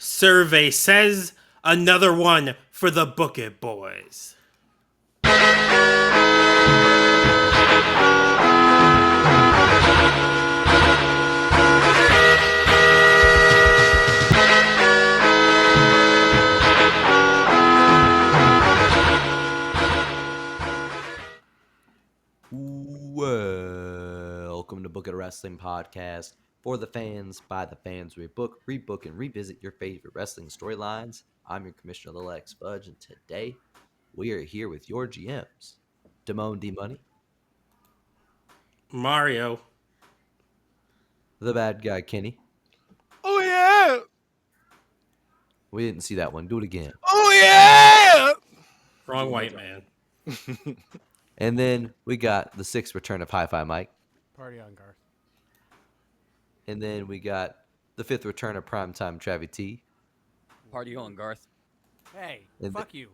Survey says another one for the Book It Boys. Welcome to Book It Wrestling Podcast. For the fans, by the fans, we book, rebook, and revisit your favorite wrestling storylines. I'm your Commissioner Lex Fudge, and today we are here with your GMs, Damone D Money, Mario. the bad guy Kenny. Oh yeah! We didn't see that one. Do it again. Oh yeah! Wrong white man. And then we got the sixth return of Hi-Fi Mike. Party on, Garth. And then we got the fifth return of Primetime Travie T. Party on, Garth. Hey, And fuck you.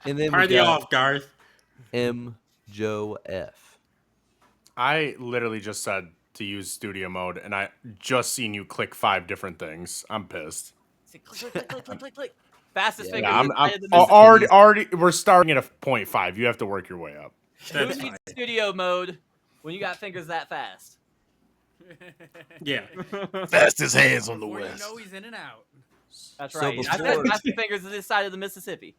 And then Party we got off, Garth. M. Joe F. I literally just said to use studio mode, and I just seen you click 5 different things. I'm pissed. Click, click, click, click, click, click, click. Fastest Yeah, finger. Yeah, inside of the Mississippi. already. We're starting at a 0.5. You have to work your way up. Who That's needs fine. studio mode when you got fingers that fast? Yeah. Fastest hands on the Before west. you know he's in and out. That's So right. I said before- fastest fingers on this side of the Mississippi.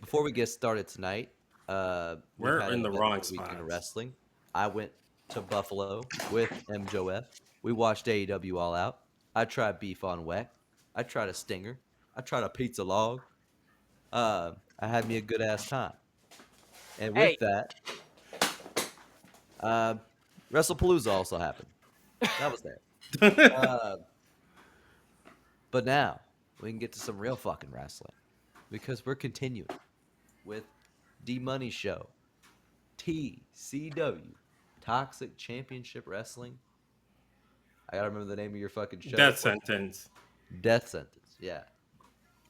Before we get started tonight, we've We're had in the an wrong eventful weekend of spots. wrestling. I went to Buffalo with M. Joe F. We watched AEW All Out. I tried beef on Weck. I tried a stinger. I tried a pizza log. I had me a good ass time. And with Hey. that, WrestlePalooza also happened. That was there. But now we can get to some real fucking wrestling because we're continuing with D Money Show, TCW, Toxic Championship Wrestling. I gotta remember the name of your fucking show. Death sentence. Death Sentence. Yeah.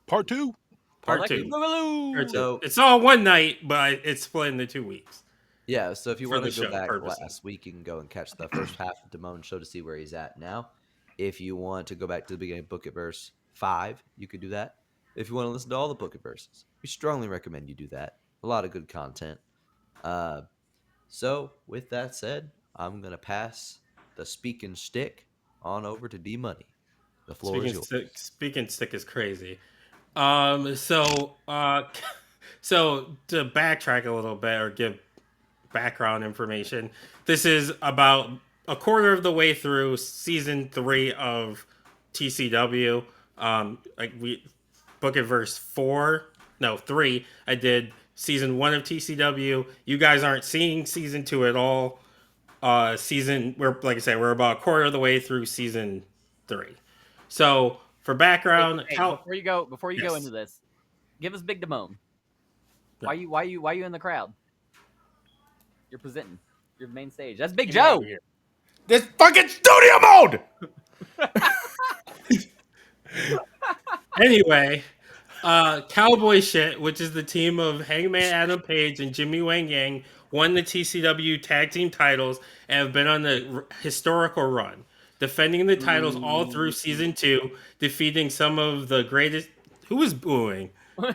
Part 2. Part Like 2. Boogaloo. Part 2. So- It's all one night, but it's split into 2 weeks. Yeah. So if you For want the to go show back purposes. last week, you can go and catch the first half of Damone's show to see where he's at now. If you want to go back to the beginning of Book It Verse 5, you could do that. If you want to listen to all the Book It Verses, we strongly recommend you do that. A lot of good content. So with that said, I'm gonna pass the speaking stick on over to D Money. The floor is yours. Speaking stick is crazy. So to backtrack a little bit or give background information, this is about a quarter of the way through season 3 of TCW. Book It Verse 3. I did season 1 of TCW. You guys aren't seeing season 2 at all. We're about a quarter of the way through season 3. So for background, Hey, before you go Yes. into this, give us Big Damone. Yeah. Why you in the crowd? You're presenting. You're the main stage. That's Big Get Joe. over here. This fucking studio mode. Anyway, Cowboy Shit, which is the team of Hangman Adam Page and Jimmy Wang Yang, won the TCW tag team titles and have been on a historical run, defending the titles all through season 2, defeating some of the greatest. Who was booing? Was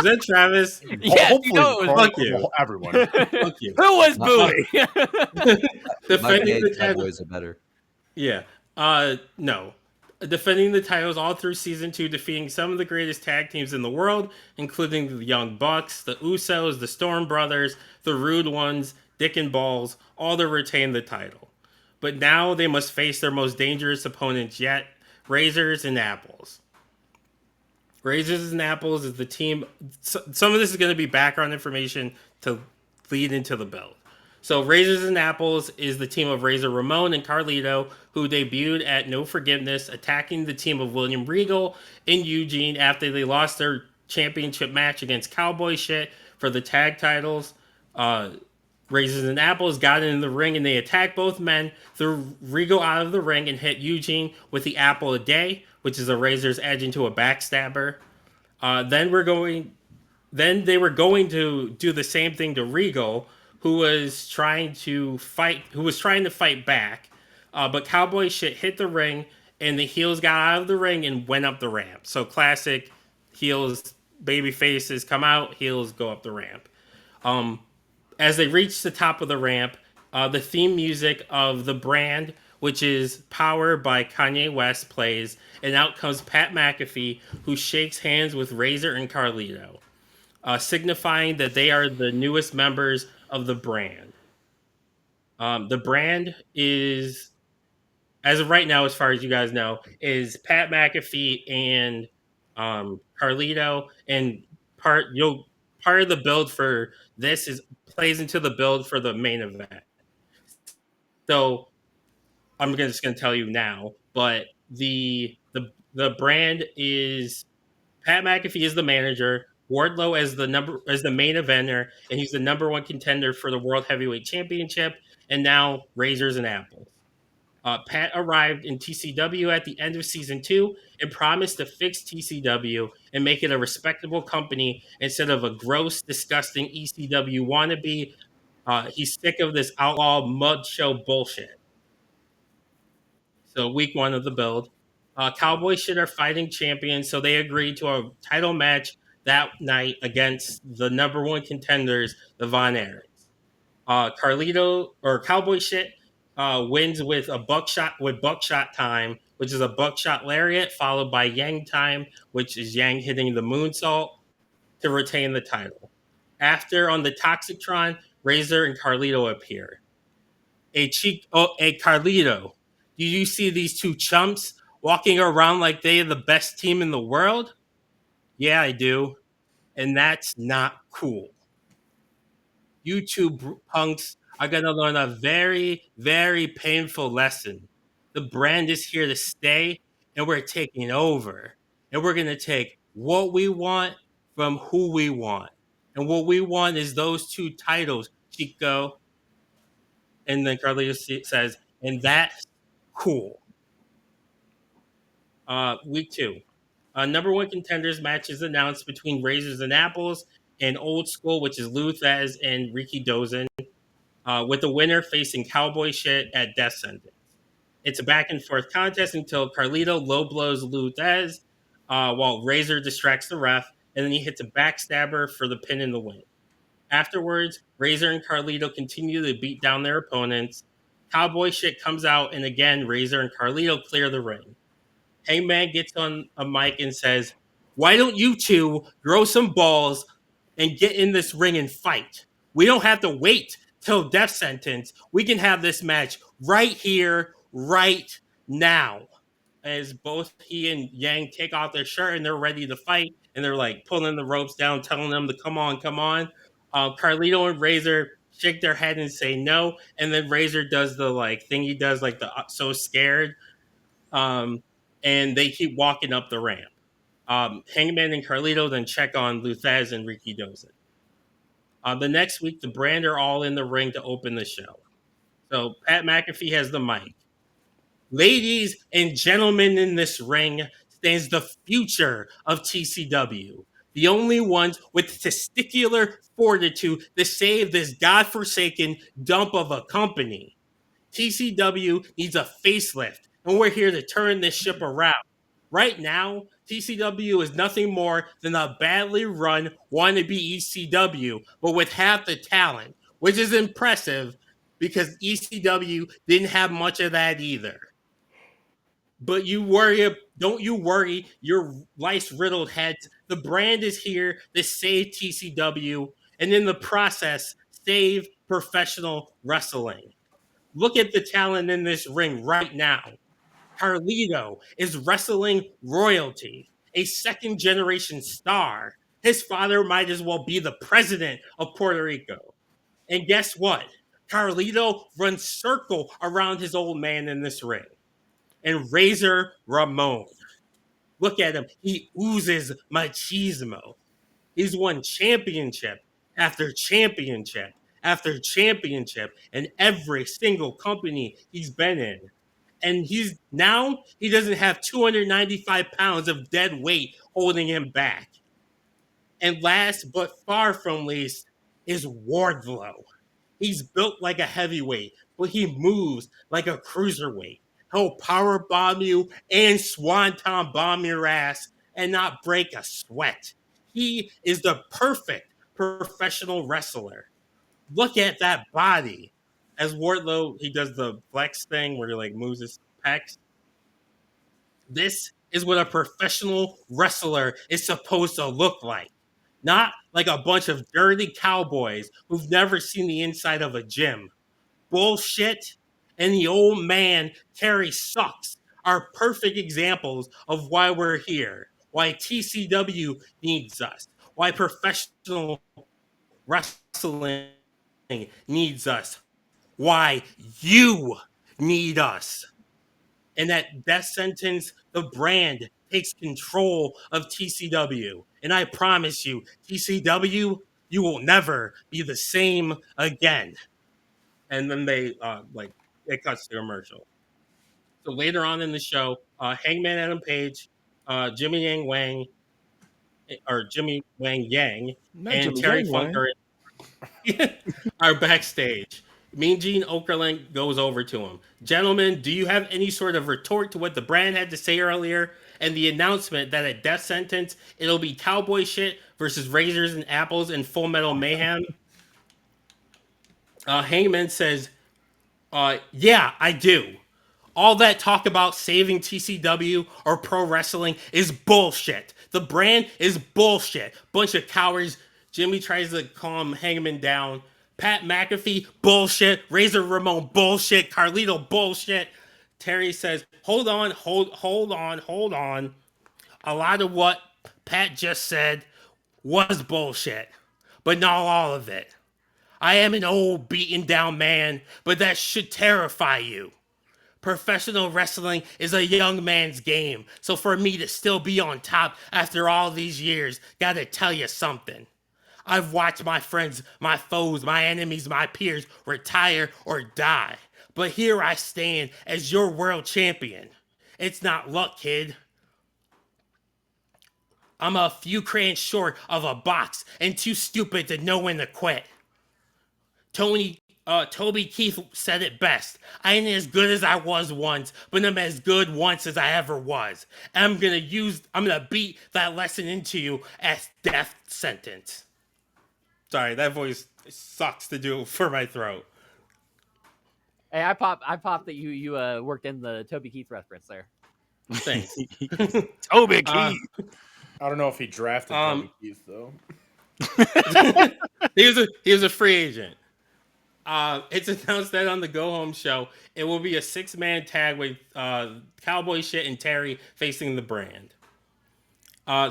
that Travis? Yes, Hopefully, you know it was. Fuck you. everyone. Fuck you. Who was My- booing? My Defending the gay titles. Cowboys are better. Yeah. No. Defending the titles all through season 2, defeating some of the greatest tag teams in the world, including the Young Bucks, the Usos, the Storm Brothers, the Rude Ones, Dick and Balls, all to retain the title. But now they must face their most dangerous opponents yet, Razors and Apples. Razors and Apples is the team. Some of this is going to be background information to lead into the build. So Razors and Apples is the team of Razor Ramon and Carlito, who debuted at No Forgiveness, attacking the team of William Regal in Eugene after they lost their championship match against Cowboy Shit for the tag titles. Razors and Apples got in the ring and they attacked both men, threw Regal out of the ring and hit Eugene with the Apple a Day, which is a Razor's Edge into a backstabber. Then they were going to do the same thing to Regal, who was trying to fight back. But Cowboy Shit hit the ring and the heels got out of the ring and went up the ramp. So classic heels, baby faces come out, heels go up the ramp. As they reach the top of the ramp, the theme music of the brand, which is Power by Kanye West, plays, and out comes Pat McAfee, who shakes hands with Razor and Carlito, signifying that they are the newest members of the brand. The brand is, as of right now, as far as you guys know, is Pat McAfee and Carlito, and part of the build for this is plays into the build for the main event. So I'm just going to tell you now, but the brand is Pat McAfee is the manager, Wardlow as the main eventer, and he's the number one contender for the World Heavyweight Championship, and now Razors and Apples. Pat arrived in TCW at the end of season 2 and promised to fix TCW and make it a respectable company instead of a gross, disgusting ECW wannabe. He's sick of this outlaw mud show bullshit. So week 1 of the build. Cowboy Shit are fighting champions, so they agreed to a title match that night against the number one contenders, the Von Erichs. Carlito or Cowboy Shit wins with buckshot time, which is a buckshot lariat, followed by Yang time, which is Yang hitting the moonsault to retain the title. After on the Toxictron, Razor and Carlito appear. Carlito, do you see these two chumps walking around like they are the best team in the world? Yeah, I do. And that's not cool. You two punks are going to learn a very, very painful lesson. The brand is here to stay, and we're taking over. And we're going to take what we want from who we want. And what we want is those 2 titles, Chico. And then Carlito says, and that's cool. Week 2. Number 1 contenders match is announced between Razors and Apples and Old School, which is Luthez and Ricky Dozen, with the winner facing Cowboy Shit at Death Sentence. It's a back and forth contest until Carlito low blows Luthez while Razor distracts the ref, and then he hits a backstabber for the pin and the win. Afterwards, Razor and Carlito continue to beat down their opponents. Cowboy Shit comes out, and again, Razor and Carlito clear the ring. Hangman gets on a mic and says, "Why don't you two grow some balls and get in this ring and fight? We don't have to wait till Death Sentence. We can have this match right here, right now." As both he and Yang take off their shirt and they're ready to fight, and they're like pulling the ropes down, telling them to come on, come on. Carlito and Razor shake their head and say no, and then Razor does the like thing he does, like the so scared. And they keep walking up the ramp. Hangman and Carlito then check on Luthez and Ricky Dozen. The next week, the brand are all in the ring to open the show. So Pat McAfee has the mic. Ladies and gentlemen, in this ring stands the future of TCW. The only ones with testicular fortitude to save this godforsaken dump of a company. TCW needs a facelift, and we're here to turn this ship around. Right now, TCW is nothing more than a badly run wannabe ECW, but with half the talent, which is impressive because ECW didn't have much of that either. But don't you worry, your lice-riddled heads. The brand is here to save TCW, and in the process, save professional wrestling. Look at the talent in this ring right now. Carlito is wrestling royalty, a second-generation star. His father might as well be the president of Puerto Rico. And guess what? Carlito runs circle around his old man in this ring. And Razor Ramon. Look at him. He oozes machismo. He's won championship after championship after championship in every single company he's been in. And he doesn't have 295 pounds of dead weight holding him back. And last but far from least is Wardlow. He's built like a heavyweight, but he moves like a cruiserweight. He'll power bomb you and swanton bomb your ass and not break a sweat. He is the perfect professional wrestler. Look at that body. As Wardlow, he does the flex thing where he like moves his pecs. This is what a professional wrestler is supposed to look like. Not like a bunch of dirty cowboys who've never seen the inside of a gym. Bullshit and the old man Terry sucks are perfect examples of why we're here, why TCW needs us, why professional wrestling needs us, why you need us. And that death sentence, the brand takes control of TCW. And I promise you, TCW, you will never be the same again. And then they it cuts to commercial. So later on in the show, Hangman Adam Page, Jimmy Yang Wang, or Jimmy Wang Yang, Not and Jimmy Terry Yang Funk Wang. are backstage. Mean Gene Okerlund goes over to him. Gentlemen, do you have any sort of retort to what the brand had to say earlier and the announcement that at death sentence it'll be Cowboy Shit versus Razors and Apples in Full Metal Mayhem? Hangman says, yeah, I do. All that talk about saving TCW or pro wrestling is bullshit. The brand is bullshit. Bunch of cowards. Jimmy tries to calm Hangman down. Pat McAfee, bullshit. Razor Ramon, bullshit. Carlito, bullshit. Terry says, hold on. A lot of what Pat just said was bullshit, but not all of it. I am an old, beaten down man, but that should terrify you. Professional wrestling is a young man's game, so for me to still be on top after all these years, gotta tell you something. I've watched my friends, my foes, my enemies, my peers retire or die, but here I stand as your world champion. It's not luck, kid. I'm a few crayons short of a box and too stupid to know when to quit. Toby Keith said it best. I ain't as good as I was once, but I'm as good once as I ever was. And I'm gonna beat that lesson into you as death sentence. Sorry, that voice sucks to do for my throat. Hey, I popped that you worked in the Toby Keith reference there. Thanks. Toby Keith. I don't know if he drafted Toby Keith though. he was a free agent. It's announced that on the Go Home show, it will be a 6-man tag with Cowboy Shit and Terry facing the brand.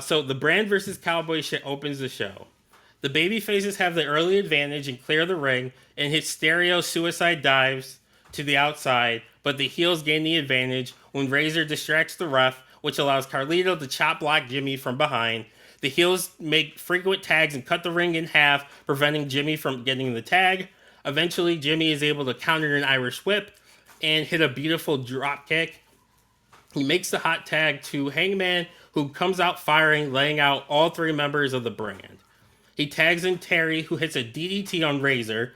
So the brand versus Cowboy Shit opens the show. The babyfaces have the early advantage and clear the ring and hit stereo suicide dives to the outside, but the heels gain the advantage when Razor distracts the ref, which allows Carlito to chop block Jimmy from behind. The heels make frequent tags and cut the ring in half, preventing Jimmy from getting the tag. Eventually, Jimmy is able to counter an Irish whip and hit a beautiful drop kick. He makes the hot tag to Hangman, who comes out firing, laying out all 3 members of the brand. He tags in Terry, who hits a DDT on Razor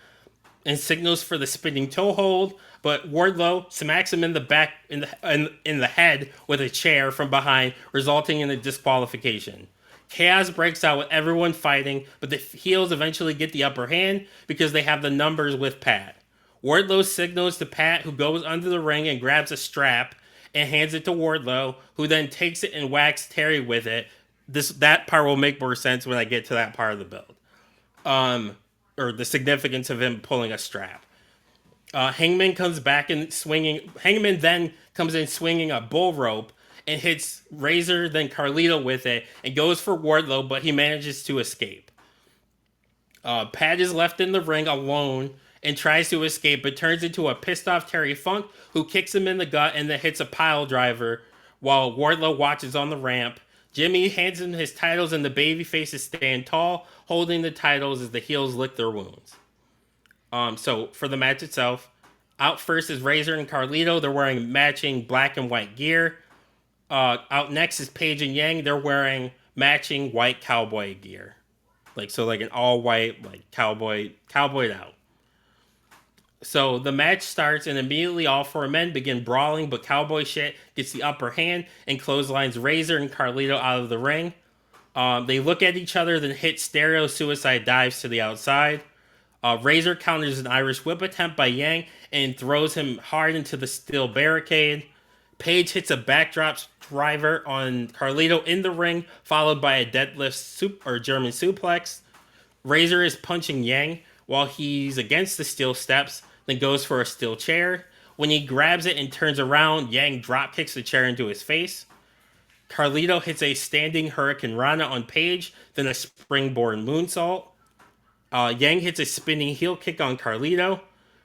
and signals for the spinning toe hold, but Wardlow smacks him in the back in the head with a chair from behind, resulting in a disqualification. Chaos breaks out with everyone fighting, but the heels eventually get the upper hand because they have the numbers with Pat. Wardlow signals to Pat, who goes under the ring and grabs a strap and hands it to Wardlow, who then takes it and whacks Terry with it. That part will make more sense when I get to that part of the build. Or the significance of him pulling a strap. Hangman comes back and swinging. Hangman then comes in swinging a bull rope and hits Razor, then Carlito with it, and goes for Wardlow, but he manages to escape. Pat is left in the ring alone and tries to escape, but turns into a pissed off Terry Funk, who kicks him in the gut and then hits a pile driver while Wardlow watches on the ramp. Jimmy hands him his titles and the babyfaces stand tall, holding the titles as the heels lick their wounds. So for the match itself, out first is Razor and Carlito. They're wearing matching black and white gear. Out next is Page and Yang. They're wearing matching white cowboy gear. Like an all white, like cowboyed out. So the match starts, and immediately all four men begin brawling, but Cowboy Shit gets the upper hand and clotheslines Razor and Carlito out of the ring. They look at each other, then hit stereo suicide dives to the outside. Razor counters an Irish whip attempt by Yang and throws him hard into the steel barricade. Page hits a backdrop driver on Carlito in the ring, followed by a deadlift or German suplex. Razor is punching Yang while he's against the steel steps, then goes for a steel chair. When he grabs it and turns around, Yang drop kicks the chair into his face. Carlito hits a standing Hurricane Rana on Page, then a springboard moonsault. Yang hits a spinning heel kick on Carlito.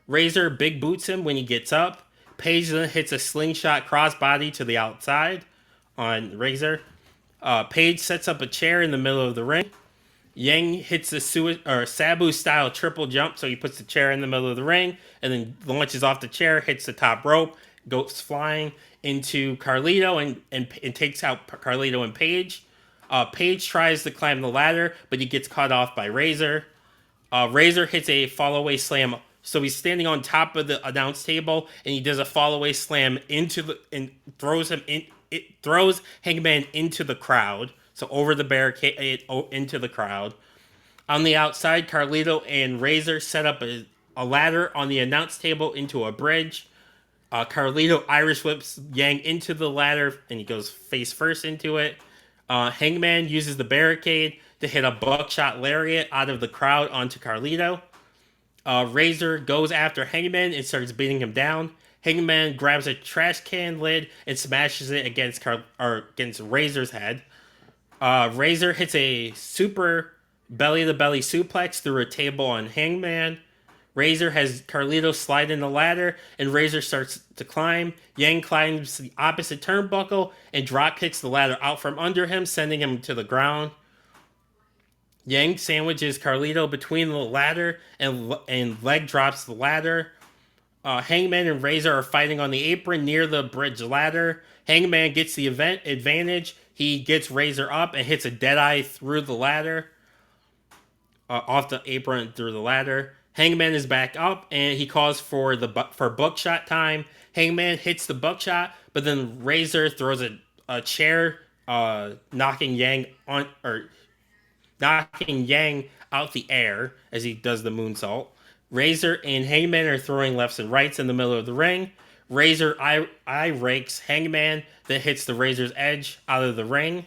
Razor big boots him when he gets up. Page then hits a slingshot crossbody to the outside on Razor. Page sets up a chair in the middle of the ring. Yang hits a Sabu-style triple jump, so he puts the chair in the middle of the ring, and then launches off the chair, hits the top rope, goes flying into Carlito, and takes out Carlito and Page. Page tries to climb the ladder, but he gets cut off by Razor. Razor hits a fall-away slam, so he's standing on top of the announce table, and he does a fall-away slam and throws him in. It throws Hangman into the crowd. So over the barricade, into the crowd. On the outside, Carlito and Razor set up a ladder on the announce table into a bridge. Carlito Irish whips Yang into the ladder, and he goes face first into it. Hangman uses the barricade to hit a buckshot lariat out of the crowd onto Carlito. Razor goes after Hangman and starts beating him down. Hangman grabs a trash can lid and smashes it against Razor's head. Razor hits a super belly-to-belly suplex through a table on Hangman. Razor has Carlito slide in the ladder, and Razor starts to climb. Yang climbs the opposite turnbuckle and drop kicks the ladder out from under him, sending him to the ground. Yang sandwiches Carlito between the ladder and leg drops the ladder. Hangman and Razor are fighting on the apron near the bridge ladder. Hangman gets the advantage. He gets Razor up and hits a deadeye through the ladder. Off the apron through the ladder. Hangman is back up and he calls for buckshot time. Hangman hits the buckshot, but then Razor throws a chair, knocking Yang out the air as he does the moonsault. Razor and Hangman are throwing lefts and rights in the middle of the ring. Razor eye rakes Hangman, then hits the Razor's edge out of the ring.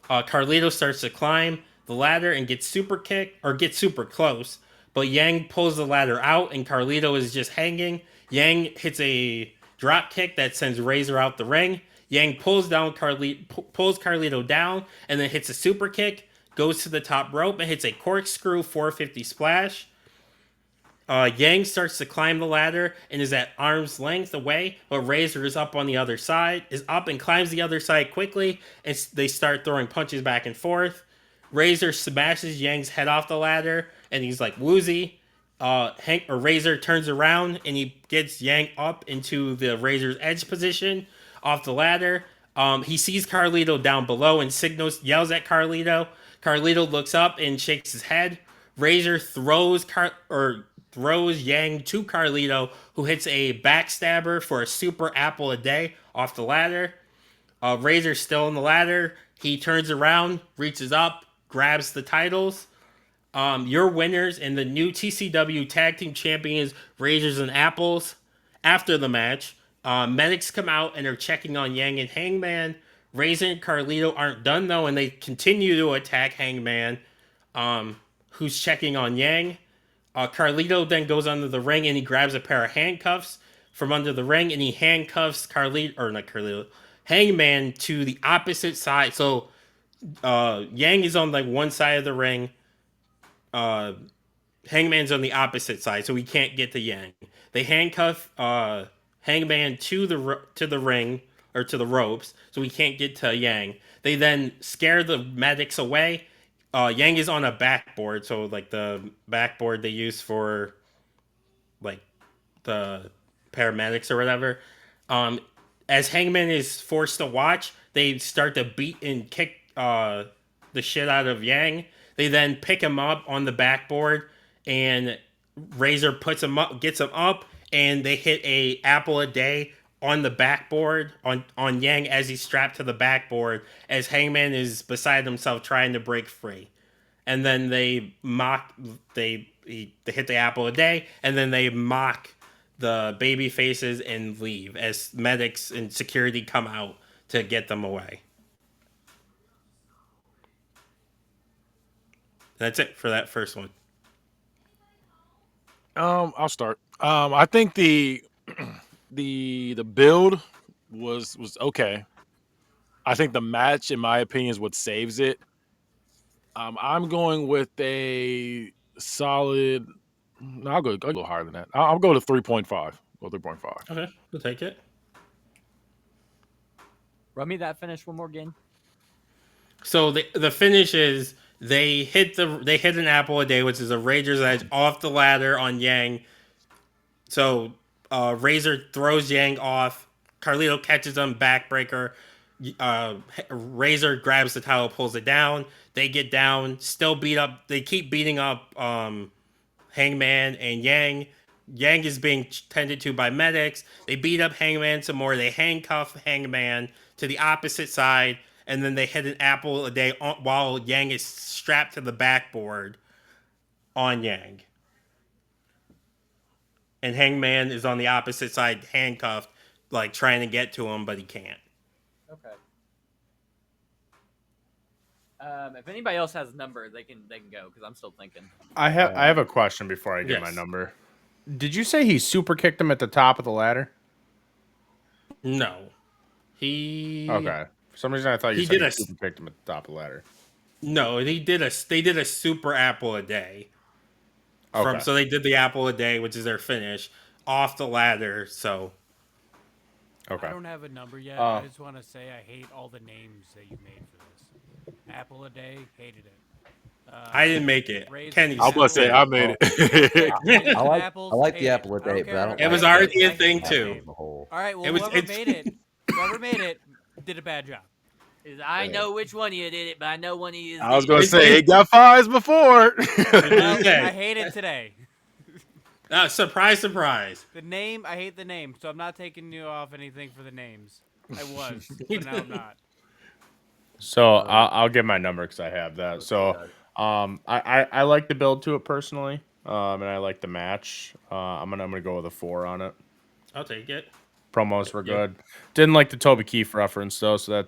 Carlito starts to climb the ladder and gets super close, but Yang pulls the ladder out and Carlito is just hanging. Yang hits a drop kick that sends Razor out the ring. Yang pulls Carlito down and then hits a super kick, goes to the top rope and hits a corkscrew 450 splash. Yang starts to climb the ladder and is at arm's length away, but Razor is up and climbs the other side quickly, and they start throwing punches back and forth. Razor smashes Yang's head off the ladder, and he's like woozy. Razor turns around and he gets Yang up into the Razor's edge position off the ladder. He sees Carlito down below and yells at Carlito. Carlito looks up and shakes his head. Razor throws Yang to Carlito, who hits a backstabber for a super apple a day off the ladder. Razor's still on the ladder. He turns around, reaches up, grabs the titles. Your winners and the new TCW Tag Team Champions, Razors and Apples. After the match, medics come out and are checking on Yang and Hangman. Razor and Carlito aren't done though, and they continue to attack Hangman, who's checking on Yang. Carlito then goes under the ring and he grabs a pair of handcuffs from under the ring and he handcuffs Hangman to the opposite side. So Yang is on like one side of the ring. Hangman's on the opposite side, so we can't get to Yang. They handcuff Hangman to the ring or to the ropes, so we can't get to Yang. They then scare the medics away. Yang is on a backboard, so like the backboard they use for like the paramedics or whatever. As Hangman is forced to watch, they start to beat and kick the shit out of Yang. They then pick him up on the backboard and Razor puts him up, gets him up, and they hit a apple a day on the backboard on Yang as he's strapped to the backboard as Hangman is beside himself trying to break free. And then they hit the apple a day, and then they mock the baby faces and leave as medics and security come out to get them away. That's it for that first one. I'll start. I think the build was okay. I think the match, in my opinion, is what saves it. I'm going with a solid. No, I'll go a little higher than that. I'll go to 3.5. Go 3.5. Okay, we'll take it. Run me that finish one more again. So the finish is they hit an apple a day, which is a Razor's Edge off the ladder on Yang. So Razor throws Yang off. Carlito catches him, backbreaker. Razor grabs the towel, pulls it down. They get down, still beat up. They keep beating up Hangman and Yang. Yang is being tended to by medics. They beat up Hangman some more. They handcuff Hangman to the opposite side, and then they hit an apple a day while Yang is strapped to the backboard on Yang. And Hangman is on the opposite side, handcuffed, like trying to get to him, but he can't. Okay. If anybody else has a number, they can go because I'm still thinking. I have a question before I get my number. Did you say he super kicked him at the top of the ladder? No. Okay. For some reason, I thought you said he super kicked him at the top of the ladder. No, they did a super apple a day. Okay. So they did the apple a day, which is their finish, off the ladder. So. Okay. I don't have a number yet. I just want to say I hate all the names that you made for this. Apple a day, hated it. I didn't make it. Kenny. I was going to say I made it. I like the apple a day, but I don't. It was already a thing too. All right, well, whoever made it did a bad job. I know which one of you did it, but I know one of you. I was going to say it got fives before. I hate it today. Surprise, surprise. The name, I hate the name, so I'm not taking you off anything for the names. I was, but now I'm not. So I'll get my number because I have that. So I like the build to it personally, and I like the match. I'm gonna go with a 4 on it. I'll take it. Promos were good. Didn't like the Toby Keith reference though, so that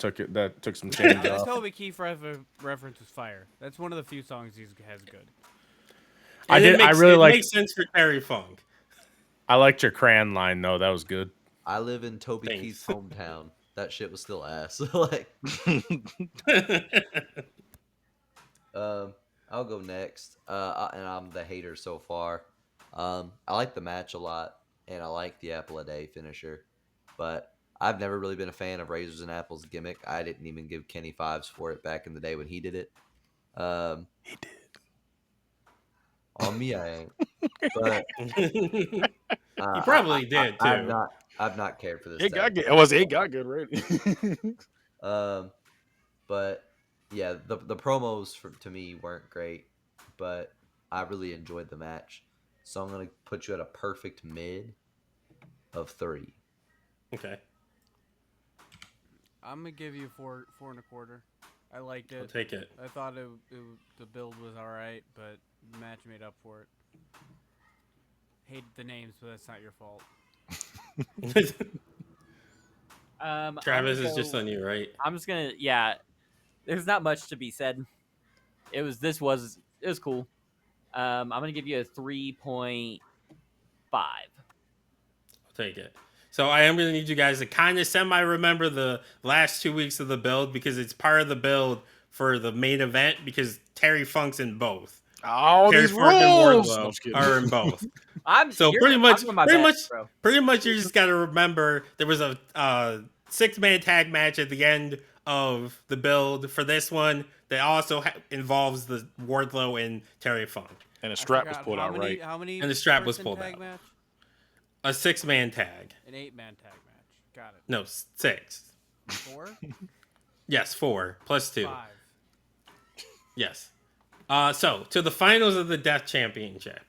took some change The off. Toby Keith reference was fire. That's one of the few songs he has good. It makes sense for Terry Funk. I liked your crayon line though. That was good. I live in Toby Keith's hometown. That shit was still ass. Like, I'll go next. And I'm the hater so far. I like the match a lot, and I like the apple a day finisher, but I've never really been a fan of Razors and Apples gimmick. I didn't even give Kenny fives for it back in the day when he did it. He did. On me, I ain't. But He probably did too. I've not cared for this. It got good. It got good rating. But yeah, the promos to me weren't great, but I really enjoyed the match. So I'm gonna put you at a perfect mid of 3. Okay. I'm gonna give you 4.25. I liked it. I'll take it. I thought the build was all right, but the match made up for it. Hated the names, but that's not your fault. Travis is just on you, right? I'm just gonna there's not much to be said. It was cool. I'm gonna give you a 3.5. I'll take it. So I am gonna need you guys to kind of semi-remember the last 2 weeks of the build because it's part of the build for the main event because Terry Funk's in both. Oh, Terry these Funk and rules Wardlow are in both. pretty much you just got to remember there was a 6-man tag match at the end of the build for this one that also involves the Wardlow and Terry Funk. And the strap was pulled out right. How many? And the strap was pulled tag out. Match? A 6-man tag. An 8-man tag match. Got it. No, 6. 4? Yes, 4 plus 2. 5. Yes. So to the finals of the Death Championship.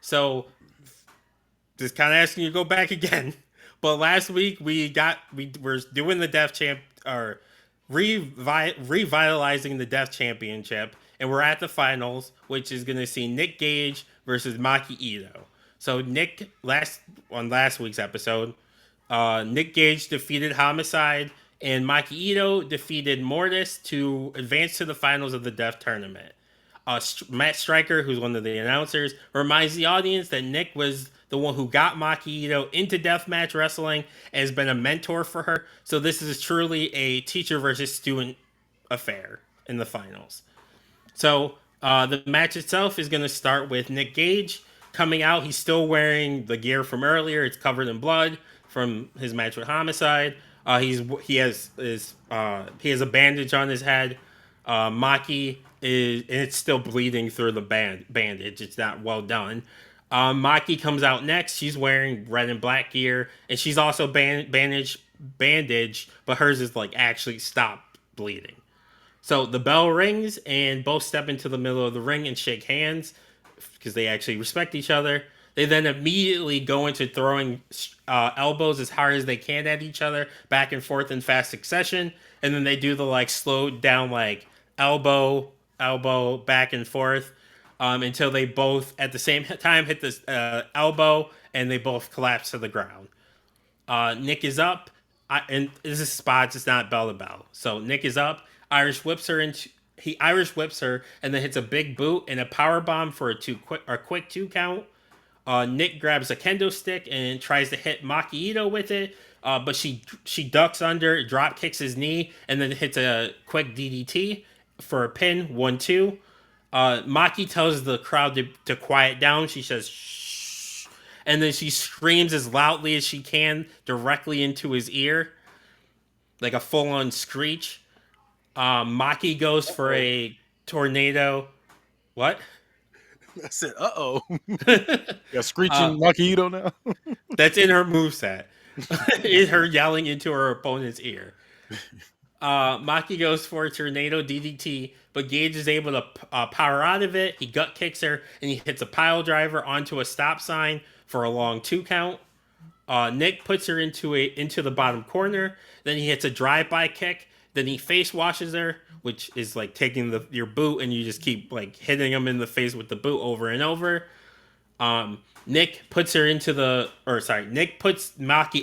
So just kind of asking you to go back again. But last week we were doing the Death Champ or revitalizing the Death Championship, and we're at the finals, which is going to see Nick Gage versus Maki Itoh. So last week's episode, Nick Gage defeated Homicide, and Maki Itoh defeated Mortis to advance to the finals of the Death Tournament. Matt Stryker, who's one of the announcers, reminds the audience that Nick was the one who got Maki Itoh into deathmatch wrestling and has been a mentor for her. So this is truly a teacher versus student affair in the finals. So the match itself is going to start with Nick Gage coming out. He's still wearing the gear from earlier. It's covered in blood from his match with Homicide. He has a bandage on his head. Maki is, and it's still bleeding through the bandage. It's not well done. Maki comes out next. She's wearing red and black gear, and she's also bandaged, but hers is like actually stopped bleeding. So the bell rings, and both step into the middle of the ring and shake hands because they actually respect each other. They then immediately go into throwing elbows as hard as they can at each other, back and forth in fast succession. And then they do the like slowed down like elbow, back and forth until they both at the same time hit this elbow, and they both collapse to the ground. Nick is up, and this is spots. It's not bell to bell. So Nick is up. Irish whips her he Irish whips her and then hits a big boot and a power bomb for a quick 2 count. Nick grabs a kendo stick and tries to hit Maki Itoh with it, but she ducks under, drop kicks his knee, and then hits a quick DDT for a pin, 1-2. Maki tells the crowd to quiet down. She says, shh, and then she screams as loudly as she can directly into his ear, like a full-on screech. Maki goes for a tornado. What? I said, "Uh-oh." Got screeching Maki Itoh now. That's in her moveset. Is her yelling into her opponent's ear. Maki goes for a tornado DDT, but Gage is able to power out of it. He gut kicks her, and he hits a pile driver onto a stop sign for a long 2 count. Nick puts her into the bottom corner. Then he hits a drive-by kick. Then he face washes her, which is like taking your boot and you just keep like hitting him in the face with the boot over and over. Nick puts Maki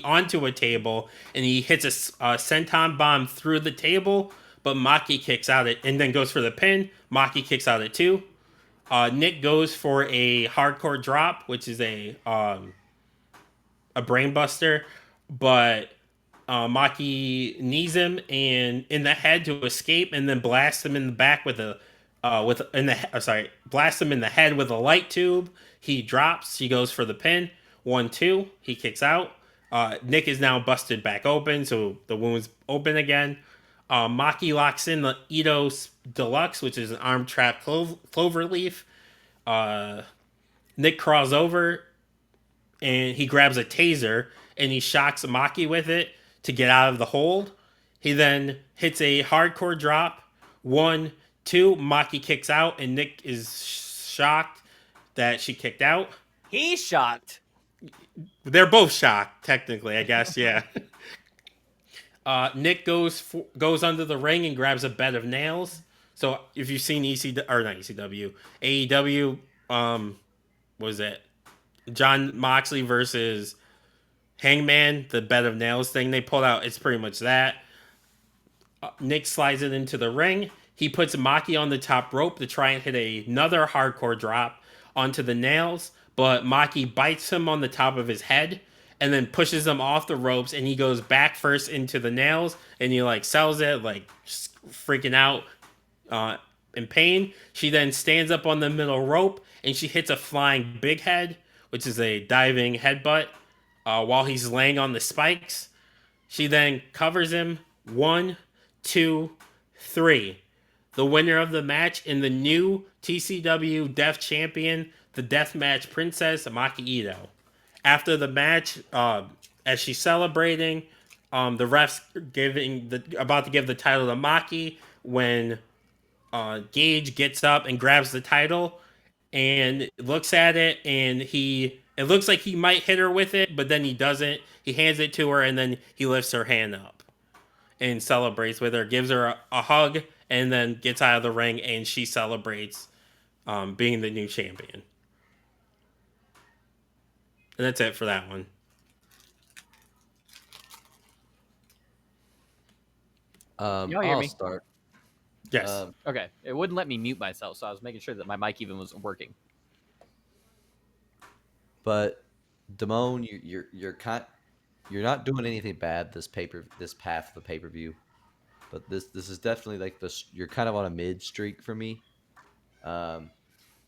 onto a table, and he hits a senton bomb through the table, but Maki kicks out it and then goes for the pin. Maki kicks out it too. Nick goes for a hardcore drop, which is a brainbuster, but Maki knees him and in the head to escape, and then blasts him in the back blasts him in the head with a light tube. He drops. She goes for the pin. 1-2. He kicks out. Nick is now busted back open, so the wound's open again. Maki locks in the Itoh Deluxe, which is an arm trap clover leaf. Nick crawls over, and he grabs a taser, and he shocks Maki with it to get out of the hold. He then hits a hardcore drop. 1-2. Maki kicks out, and Nick is shocked that she kicked out. He's shocked. They're both shocked, technically, I guess. Yeah. Nick goes under the ring and grabs a bed of nails. So if you've seen AEW, was it Jon Moxley versus Hangman, the bed of nails thing they pulled out? It's pretty much that. Nick slides it into the ring. He puts Maki on the top rope to try and hit another hardcore drop onto the nails, but Maki bites him on the top of his head and then pushes him off the ropes, and he goes back first into the nails, and he like sells it, like freaking out in pain. She then stands up on the middle rope, and she hits a flying big head, which is a diving headbutt, while he's laying on the spikes. She then covers him. 1, 2, 3. The winner of the match in the new TCW Death Champion, the Deathmatch Princess, Maki Itoh. After the match, as she's celebrating, the refs about to give the title to Maki when Gage gets up and grabs the title, and looks at it, and it looks like he might hit her with it, but then he doesn't. He hands it to her, and then he lifts her hand up and celebrates with her, gives her a hug, and then gets out of the ring, and she celebrates being the new champion. And that's it for that one. Y'all hear I'll me? start. Yes. Okay, it wouldn't let me mute myself, so I was making sure that my mic even was working. But Damone, you're not doing anything bad this path of the pay-per-view. But this is definitely like you're kind of on a mid streak for me.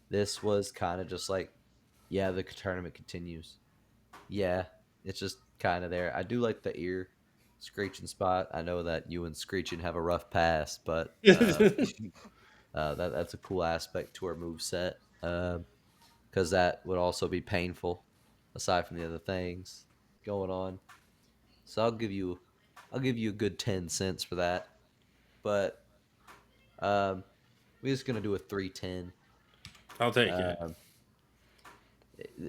This was kind of just like, yeah, the tournament continues. Yeah, it's just kind of there. I do like the ear screeching spot. I know that you and Screeching have a rough past, but that's a cool aspect to our move set. Because that would also be painful, aside from the other things going on. So I'll give you a good 10 cents for that. But we're just gonna do a 310. I'll take it.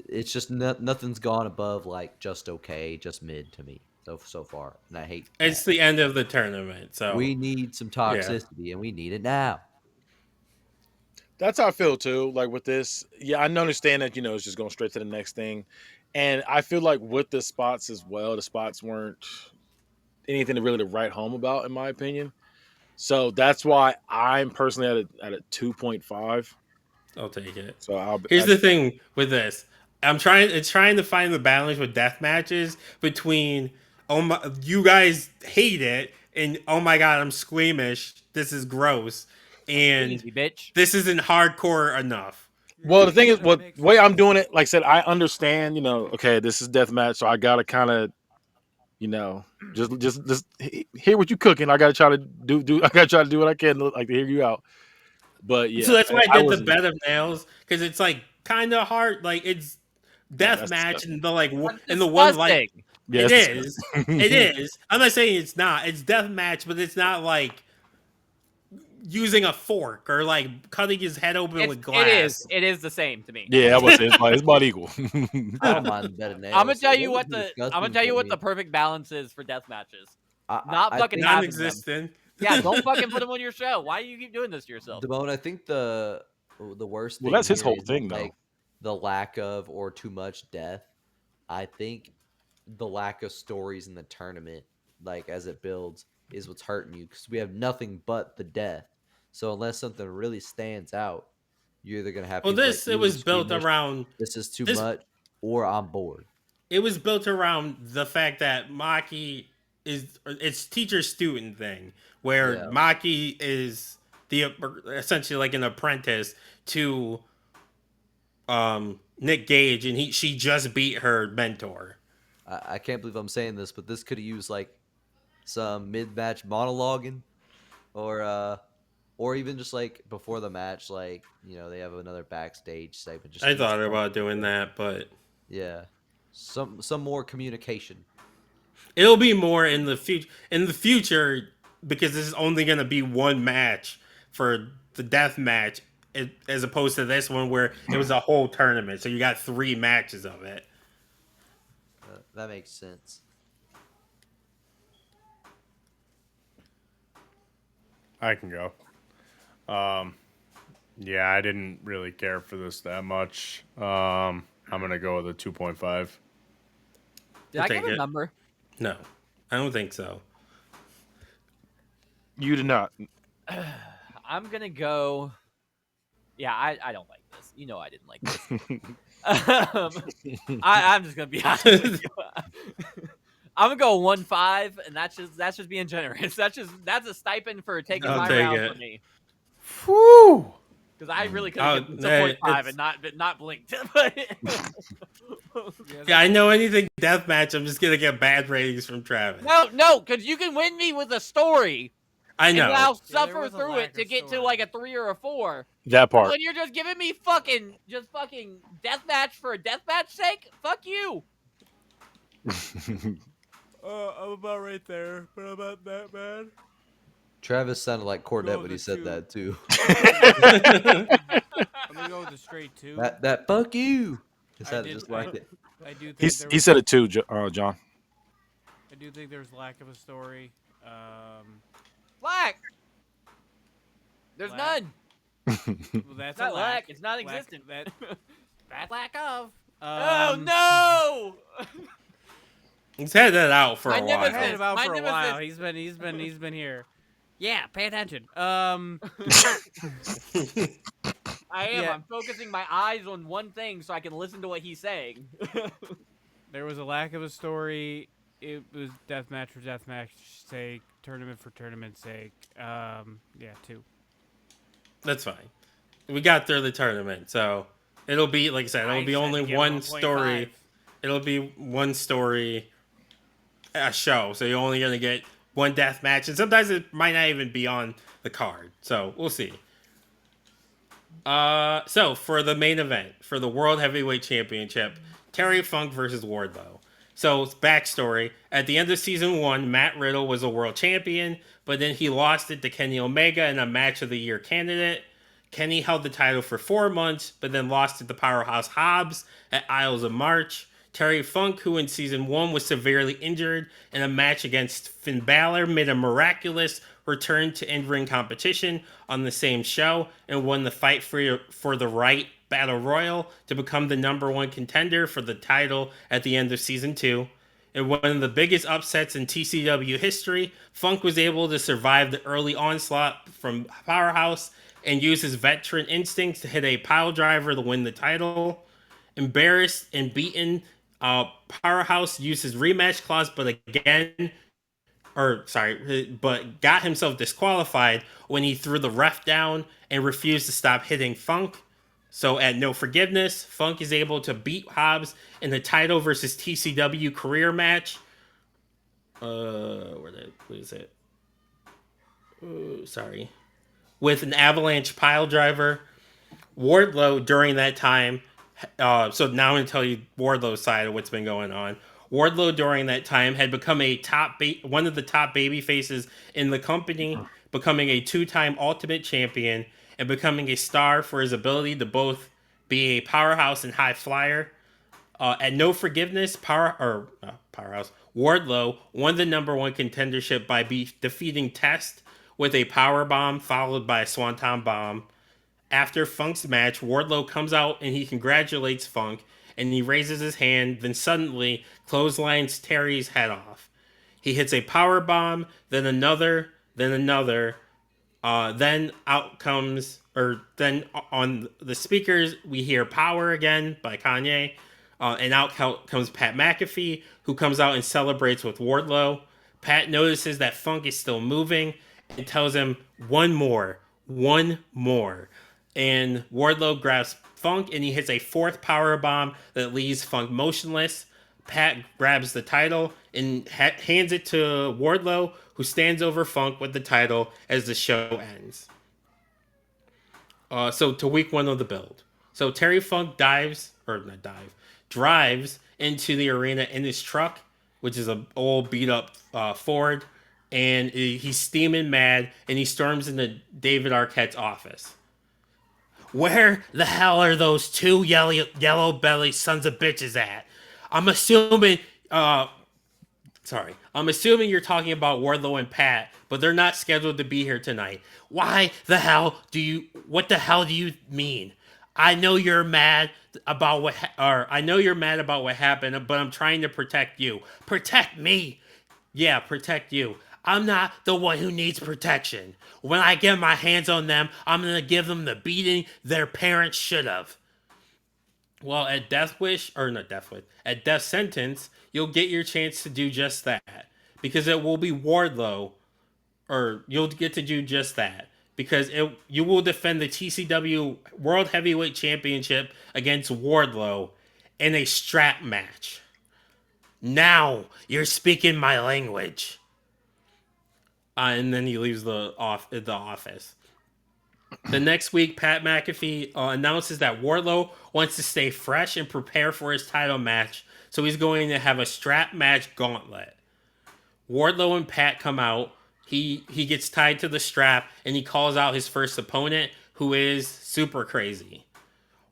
It's just nothing's gone above like just okay, just mid to me so far, and I hate. It's the end of the tournament, so We need some toxicity, and we need it now. That's how I feel too. Like with this, yeah, I understand that it's just going straight to the next thing, and I feel like with the spots as well, the spots weren't anything to really write home about, in my opinion. So that's why I'm personally at a 2.5. I'll take it. So Here's the thing with this. It's trying to find the balance with death matches between, oh my, you guys hate it, and oh my god, I'm squeamish. This is gross, and Easy, bitch. this isn't hardcore enough. Well, the thing is, the way I'm doing it, like I said, I understand. Okay, this is deathmatch, so I gotta kind of, just hear what you cooking. I gotta try to do. I gotta try to do what I can, like to hear you out. But yeah, So that's why I did the wasn't- bed of nails, because it's like kind of hard. Like it's death that's match, disgusting. and the like That's and the one like disgusting. Yeah, it it's is. disgusting. It is. I'm not saying it's not. It's death match, but it's not like using a fork or like cutting his head open with glass. It is the same to me. Yeah, I was saying it's about equal. I don't mind the better nails. I'm gonna tell you It what was I'm disgusting gonna tell you for what me. the perfect balance is for death matches. I Not fucking think, having them. Non-existent. Yeah, don't fucking put them on your show. Why do you keep doing this to yourself? Damone, I think the worst thing. Well, that's his here whole is, thing, though. like, the lack of or too much death. I think the lack of stories in the tournament, like as it builds, is what's hurting you because we have nothing but the death. So unless something really stands out, you're either gonna have Well, people this like it you was built squeamish, around. this is too this- much, or I'm bored. It was built around the fact that Maki it's teacher student thing where Yeah. Maki is essentially like an apprentice to Nick Gage, and she just beat her mentor. I can't believe I'm saying this, but this could have used like some mid-match monologuing, or even just like before the match, like they have another backstage segment. Just I do thought something. about doing that, but Yeah, some more communication. it'll be more in the future. In the future, because this is only going to be one match for the death match, as opposed to this one where it was a whole tournament. So you got 3 matches of it. That makes sense. I can go. Yeah, I didn't really care for this that much. I'm gonna go with a 2.5. Did I'll I give take a it. number? No, I don't think so. You did not. I'm gonna go. Yeah, I don't like this. I didn't like this. I'm just gonna be honest with you. I'm gonna go 1.5, and that's just being generous. That's a stipend for taking I'll my take round it. for me. Whew. Because I really could have given hey, 2.5 and not blinked. But Yeah, I know anything deathmatch, I'm just gonna get bad ratings from Travis. no, because you can win me with a story, I and then know. I'll Yeah, there suffer was a through lack it to of get to story. like a 3 or a 4. That part. When you're just giving me fucking deathmatch for a deathmatch sake, fuck you. I'm about right there, but I'm not that bad. Travis sounded like Cornette Go when he the said two. that too. I'm gonna go with the straight 2. That fuck you. It I sounded did- just like it. I do think He said it too, John. I do think there's lack of a story. Lack. There's Lack. none. Well, that's It's not a lack. It's Lack- non-existent. That lack of. Oh no! He's had that out for My a I've while. had him nemesis. out My for a nemesis. while. He's been here. Yeah, pay attention. I am. Yeah. I'm focusing my eyes on one thing so I can listen to what he's saying. There was a lack of a story. It was deathmatch for deathmatch sake, tournament for tournament's sake. Yeah, 2. That's fine. We got through the tournament, so it'll be, like I said, it'll be only one story. It'll be one story a show, so you're only going to get one death match, and sometimes it might not even be on the card. So we'll see. So for the main event, for the World Heavyweight Championship, Terry Funk versus Wardlow. So backstory: at the end of season 1, Matt Riddle was a world champion, but then he lost it to Kenny Omega in a match of the year candidate. Kenny held the title for 4 months, but then lost it to Powerhouse Hobbs at Isles of March. Terry Funk, who in season 1 was severely injured in a match against Finn Balor, made a miraculous return to in-ring competition on the same show and won the Fight for the Right Battle Royal to become the #1 contender for the title at the end of season 2. In one of the biggest upsets in TCW history, Funk was able to survive the early onslaught from Powerhouse and use his veteran instincts to hit a pile driver to win the title. Embarrassed and beaten, Powerhouse used his rematch clause, but got himself disqualified when he threw the ref down and refused to stop hitting Funk. So at No Forgiveness, Funk is able to beat Hobbs in the title versus TCW career match. What is it? With an avalanche pile driver. Wardlow during that time, so now I'm going to tell you Wardlow's side of what's been going on. Wardlow during that time had become one of the top baby faces in the company, becoming a 2-time Ultimate Champion and becoming a star for his ability to both be a powerhouse and high flyer. At No Forgiveness, Powerhouse Wardlow won the #1 contendership by defeating Test with a power bomb followed by a Swanton bomb. After Funk's match, Wardlow comes out and he congratulates Funk, and he raises his hand, then suddenly clotheslines Terry's head off. He hits a power bomb, then another, then on the speakers, we hear Power again by Kanye, and out comes Pat McAfee, who comes out and celebrates with Wardlow. Pat notices that Funk is still moving and tells him, one more. And Wardlow grabs Funk and he hits a 4th power bomb that leaves Funk motionless. Pat grabs the title and hands it to Wardlow, who stands over Funk with the title as the show ends. So to week 1 of the build. So Terry Funk drives into the arena in his truck, which is an old beat up Ford, and he's steaming mad, and he storms into David Arquette's office. Where the hell are those 2 yellow belly sons of bitches at? I'm assuming you're talking about Wardlow and Pat, but they're not scheduled to be here tonight. What the hell do you mean? I know you're mad about what happened, but I'm trying to protect you. Protect me? Yeah, protect you. I'm not the one who needs protection. When I get my hands on them, I'm going to give them the beating their parents should have. Well, at Death Sentence, you'll get your chance to do just that. Because it will be Wardlow, or you'll get to do just that. Because you will defend the TCW World Heavyweight Championship against Wardlow in a strap match. Now you're speaking my language. And then he leaves the office. The next week, Pat McAfee announces that Wardlow wants to stay fresh and prepare for his title match, so he's going to have a strap match gauntlet. Wardlow and Pat come out. He gets tied to the strap, and he calls out his first opponent, who is Super Crazy.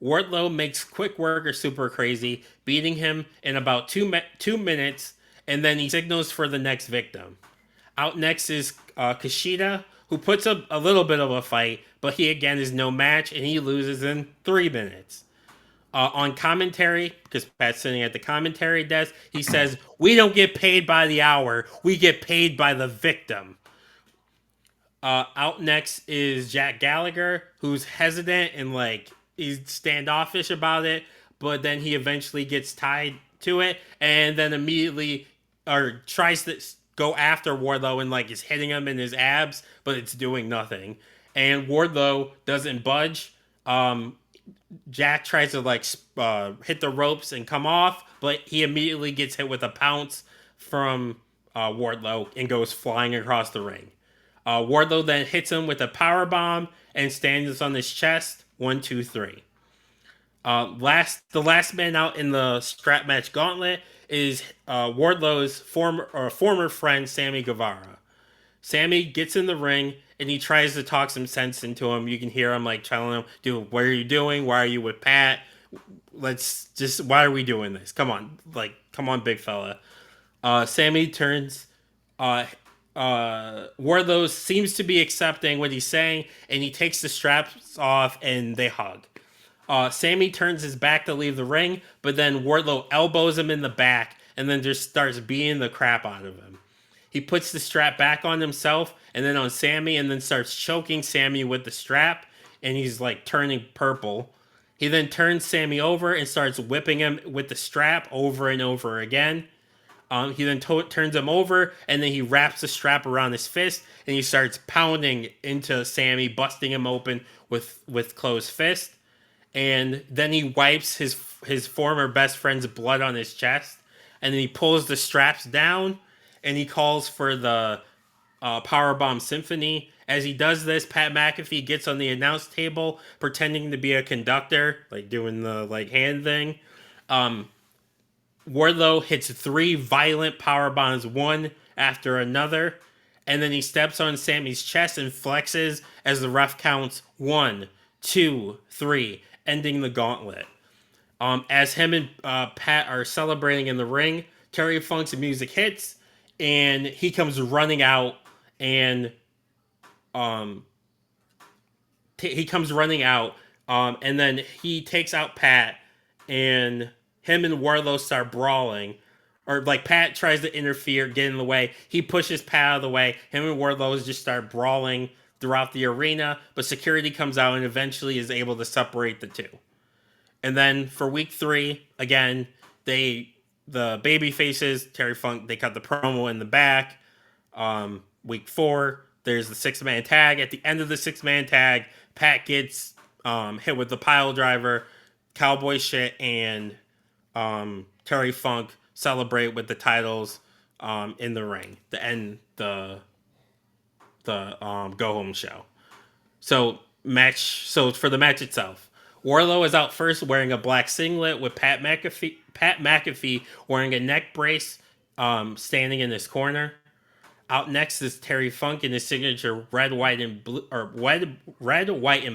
Wardlow makes quick work or super crazy, beating him in about 2 minutes, and then he signals for the next victim. Out next is Kushida, who puts up a little bit of a fight, but he again is no match, and he loses in 3 minutes. On commentary, because Pat's sitting at the commentary desk, he says, "We don't get paid by the hour. We get paid by the victim." Out next is Jack Gallagher, who's hesitant and like he's standoffish about it, but then he eventually gets tied to it, and then immediately or tries to go after Wardlow and like is hitting him in his abs, but it's doing nothing. And Wardlow doesn't budge. Jack tries to like hit the ropes and come off, but he immediately gets hit with a pounce from Wardlow and goes flying across the ring. Wardlow then hits him with a power bomb and stands on his chest. 1, 2, 3. The last man out in the strap match gauntlet is Wardlow's former friend Sammy Guevara. Sammy gets in the ring and he tries to talk some sense into him. You can hear him like telling him, "Dude, what are you doing? Why are you with Pat? Why are we doing this? Come on, big fella." Sammy turns. Wardlow seems to be accepting what he's saying, and he takes the straps off, and they hug. Sammy turns his back to leave the ring, but then Wardlow elbows him in the back, and then just starts beating the crap out of him. He puts the strap back on himself, and then on Sammy, and then starts choking Sammy with the strap, and he's like turning purple. He then turns Sammy over and starts whipping him with the strap over and over again. He then turns him over, and then he wraps the strap around his fist, and he starts pounding into Sammy, busting him open with closed fist. And then he wipes his former best friend's blood on his chest, and then he pulls the straps down, and he calls for the Powerbomb Symphony. As he does this, Pat McAfee gets on the announce table, pretending to be a conductor, like doing the like hand thing. Wardlow hits 3 violent power bombs, one after another, and then he steps on Sammy's chest and flexes as the ref counts 1, 2, 3, ending the gauntlet. As him and Pat are celebrating in the ring, Terry Funk's music hits, and he comes running out, and and then he takes out Pat, and him and Wardlow start brawling. Or like Pat tries to interfere, get in the way. He pushes Pat out of the way. Him and Wardlow just start brawling throughout the arena, but security comes out and eventually is able to separate the two. And then for week 3, again, the baby faces, Terry Funk, they cut the promo in the back. Week 4, there's the 6-man tag. At the end of the 6-man tag, Pat gets hit with the pile driver. Cowboy Shit and Terry Funk celebrate with the titles in the ring to end the go home show. So for the match itself, Wardlow is out first wearing a black singlet with Pat McAfee wearing a neck brace, standing in his corner. Out next is Terry Funk in his signature red, white, and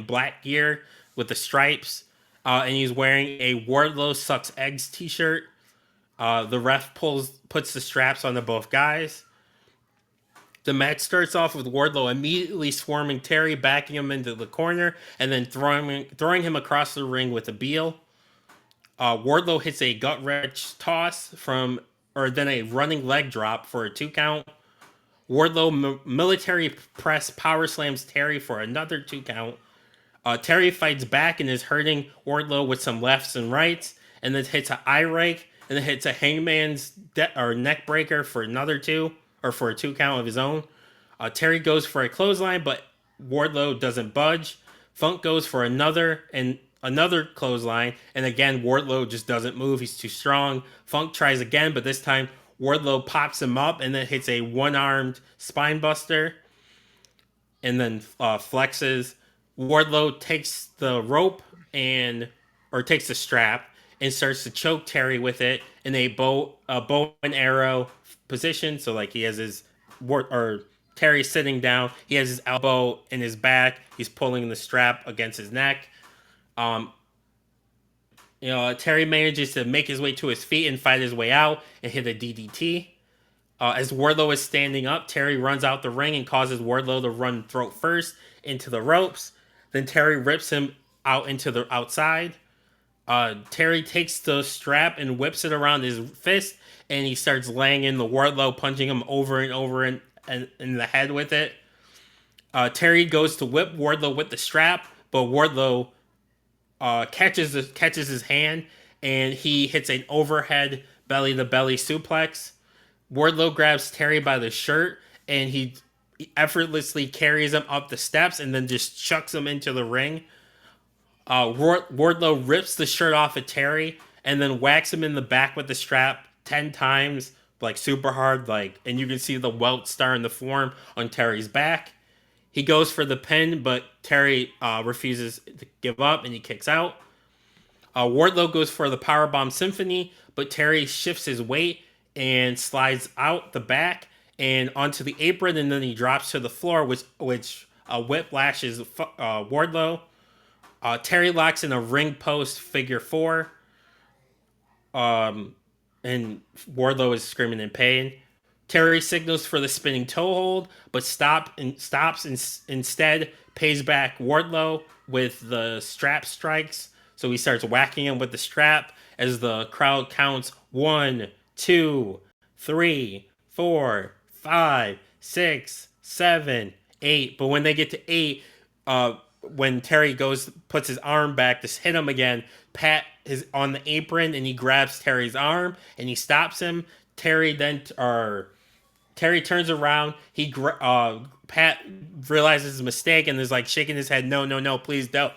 black gear with the stripes, and he's wearing a Wardlow Sucks Eggs t-shirt. The ref puts the straps onto both guys. The match starts off with Wardlow immediately swarming Terry, backing him into the corner, and then throwing him across the ring with a Beal. Wardlow hits a gut-wrench toss then a running leg drop for a 2 count. Wardlow military press power slams Terry for another 2 count. Terry fights back and is hurting Wardlow with some lefts and rights, and then hits an eye rake, and then hits a hangman's neck breaker for another 2, or for a 2 count of his own. Terry goes for a clothesline, but Wardlow doesn't budge. Funk goes for another clothesline, and again Wardlow just doesn't move. He's too strong. Funk tries again, but this time Wardlow pops him up and then hits a one-armed spine buster, and then flexes. Wardlow takes the rope takes the strap and starts to choke Terry with it in a bow and arrow position. So like he has his Terry sitting down. He has his elbow in his back. He's pulling the strap against his neck. Terry manages to make his way to his feet and fight his way out and hit a DDT. As Wardlow is standing up, Terry runs out the ring and causes Wardlow to run throat first into the ropes. Then Terry rips him out into the outside. Terry takes the strap and whips it around his fist, and he starts laying in the Wardlow, punching him over and over in the head with it. Terry goes to whip Wardlow with the strap, but Wardlow catches his hand, and he hits an overhead belly-to-belly suplex. Wardlow grabs Terry by the shirt, and he effortlessly carries him up the steps and then just chucks him into the ring. Wardlow rips the shirt off of Terry and then whacks him in the back with the strap 10 times, like super hard, and you can see the welt star in the form on Terry's back. He goes for the pin, but Terry refuses to give up and he kicks out. Wardlow goes for the Powerbomb Symphony, but Terry shifts his weight and slides out the back and onto the apron, and then he drops to the floor, which whiplashes Wardlow. Terry locks in a ring post figure 4, and Wardlow is screaming in pain. Terry signals for the spinning toe hold, but stops instead, pays back Wardlow with the strap strikes. So he starts whacking him with the strap as the crowd counts 1, 2, 3, 4, 5, 6, 7, 8. But when they get to 8, when Terry puts his arm back to hit him again, Pat is on the apron and he grabs Terry's arm and he stops him. Terry turns around. Pat realizes his mistake and is shaking his head. No, please don't.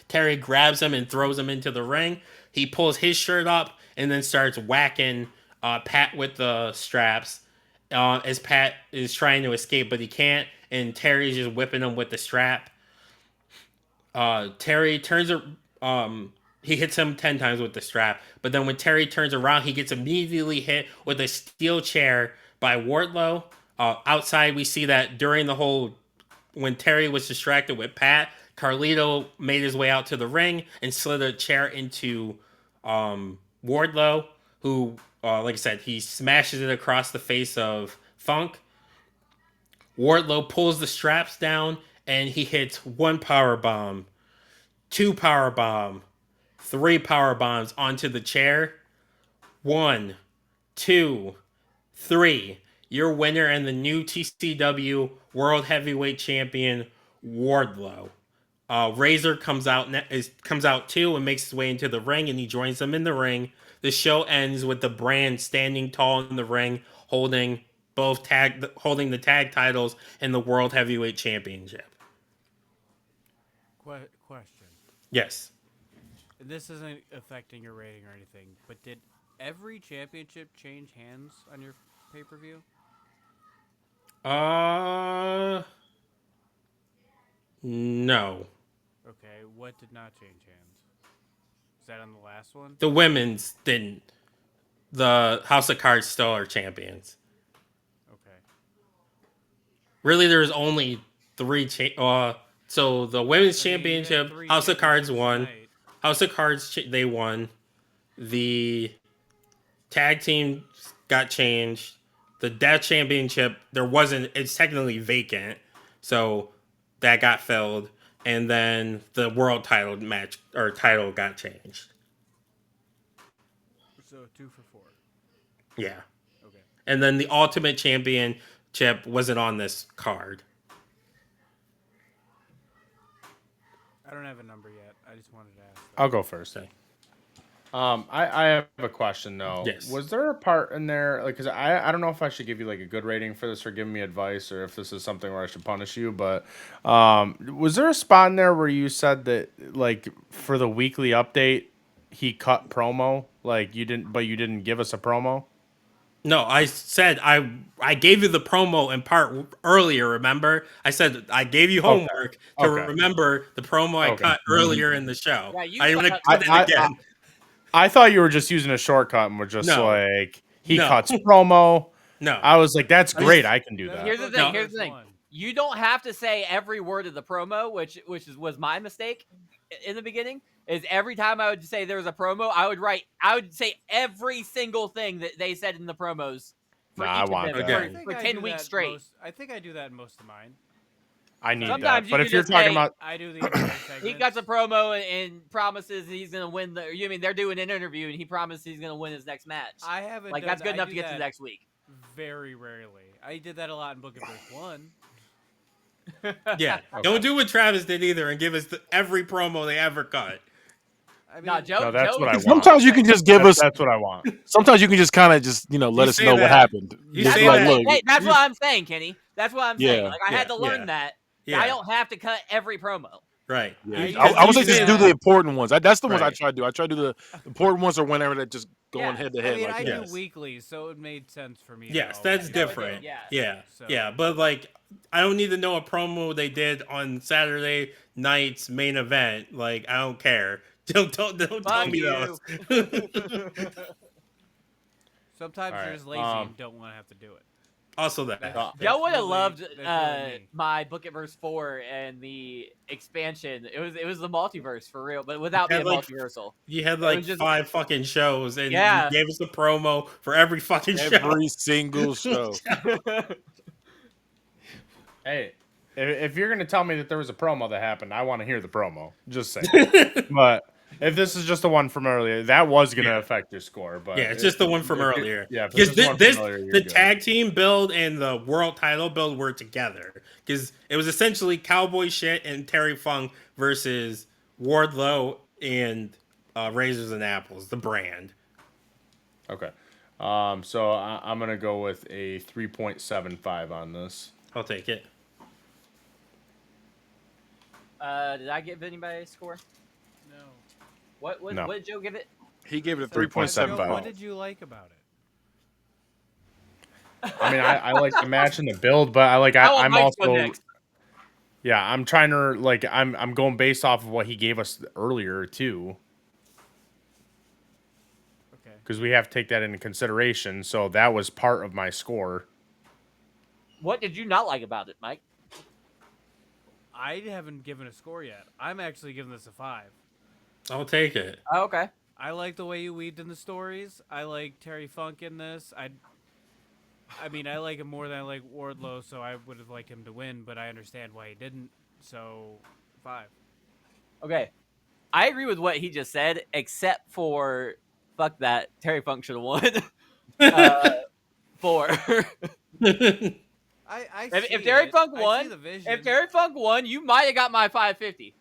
Terry grabs him and throws him into the ring. He pulls his shirt up and then starts whacking Pat with the straps as Pat is trying to escape, but he can't. And Terry's just whipping him with the strap. Terry turns. He hits him 10 times with the strap, but then when Terry turns around, he gets immediately hit with a steel chair by Wardlow. Outside, we see that during when Terry was distracted with Pat, Carlito made his way out to the ring and slid a chair into Wardlow, who, like I said, he smashes it across the face of Funk. Wardlow pulls the straps down and he hits 1 power bomb, 2 power bomb, 3 power bombs onto the chair. 1, 2, 3. Your winner and the new TCW World Heavyweight Champion, Wardlow. Razor comes out too and makes his way into the ring, and he joins them in the ring. The show ends with the Brand standing tall in the ring, holding the tag titles and the World Heavyweight Championship. Question. Yes. This isn't affecting your rating or anything, but did every championship change hands on your pay-per-view? No. Okay, what did not change hands? Is that on the last one? The women's didn't. The House of Cards still are champions. Okay. Really, there's only 3 so the women's championship, House of Cards won. House of Cards, they won. The tag team got changed. The Death Championship, it's technically vacant, so that got filled. And then the world title title got changed. So 2 for 4. Yeah. Okay. And then the Ultimate Championship wasn't on this card. I don't have a number yet. I just wanted to ask. I'll go first. Okay. I have a question though. Yes. Was there a part in there, because I don't know if I should give you a good rating for this or give me advice, or if this is something where I should punish you, but was there a spot in there where you said that for the weekly update he cut promo, you didn't give us a promo? No, I said I gave you the promo in part earlier, remember? I said I gave you homework to remember the promo I cut earlier in the show. Yeah, I'm going to cut it again. I thought you were just using a shortcut and were just he No. cuts promo. No. I was like, that's great. I can do that. Here's the thing. You don't have to say every word of the promo, which was my mistake. in the beginning is every time I would say there was a promo, I would say every single thing that they said in the promos for Nah, I each of want them that. Okay. for 10 weeks straight. I think I do that in most of mine. I need Sometimes that. you But can if you're just talking say, about I do the entire segment. he cuts a promo and promises he's gonna win you mean they're doing an interview and he promises he's gonna win his next match. I haven't Like done, that's good I enough do to get to that the next week. very rarely. I did that a lot in Book of Earth 1. Yeah. Okay. Don't do what Travis did either and give us every promo they ever cut. I mean, No, Joe. No, that's Joe, what I want. Sometimes you can just give us. That's what I want. Sometimes you can just kind of just let us say know what that. happened. You Just say be like, that. look, Hey, that's you- what I'm saying, Kenny. That's what I'm saying. Yeah, Like I had to learn that. Yeah. I don't have to cut every promo. Right. yeah. You- I would say you just say do the that. important ones. That's the ones I Right. try to do. I try to do the important ones or whenever that just going Yeah. head to I head mean, like I that. do Yes. weekly, so it made sense for me. Yes, to that's always- different. Yeah. Yeah. So- Yeah. But like, I don't need to know a promo they did on Saturday night's main event. Like, I don't care. Don't tell Fuck me you. those. Sometimes All you're right, just lazy and don't want to have to do it. Also that. That's Joe would have really- loved that's really me. my Book It Verse 4 and the expansion. It was the multiverse for real, but without being Yeah, like- multiversal. You had was like just- 5 fucking shows, and Yeah. you gave us a promo for every fucking show. Every single show. Hey, if you're gonna tell me that there was a promo that happened, I want to hear the promo. Just say. But if this is just the one from earlier, that was gonna Yeah. affect your score. But Yeah, it's just the one from if you- earlier. Yeah, if it's because just the one from earlier, you're the good. tag team build and the world title build were together because it was essentially Cowboy Shit and Terry Funk versus Wardlow and Razors and Apples, the brand. Okay. So I'm gonna go with a 3.75 on this. I'll take it. Did I give anybody a score? No. No. What did Joe give it? He gave it a 3.75. Joe, what did you like about it? I mean, I like the match and the build, but I want I'm Mike to go also next. yeah, I'm trying to like I'm going based off of what he gave us earlier too, Okay. because we have to take that into consideration. So that was part of my score. What did you not like about it, Mike? I haven't given a score yet. I'm actually giving this a 5. I'll take it. Oh, okay. I like the way you weaved in the stories. I like Terry Funk in this. I mean, I like him more than I like Wardlow, so I would have liked him to win, but I understand why he didn't. So, 5. Okay. I agree with what he just said, except for fuck that. Terry Funk should have won. 4. I If see Terry it. Funk I see won, the vision. if Terry Funk won, you might have got my 550.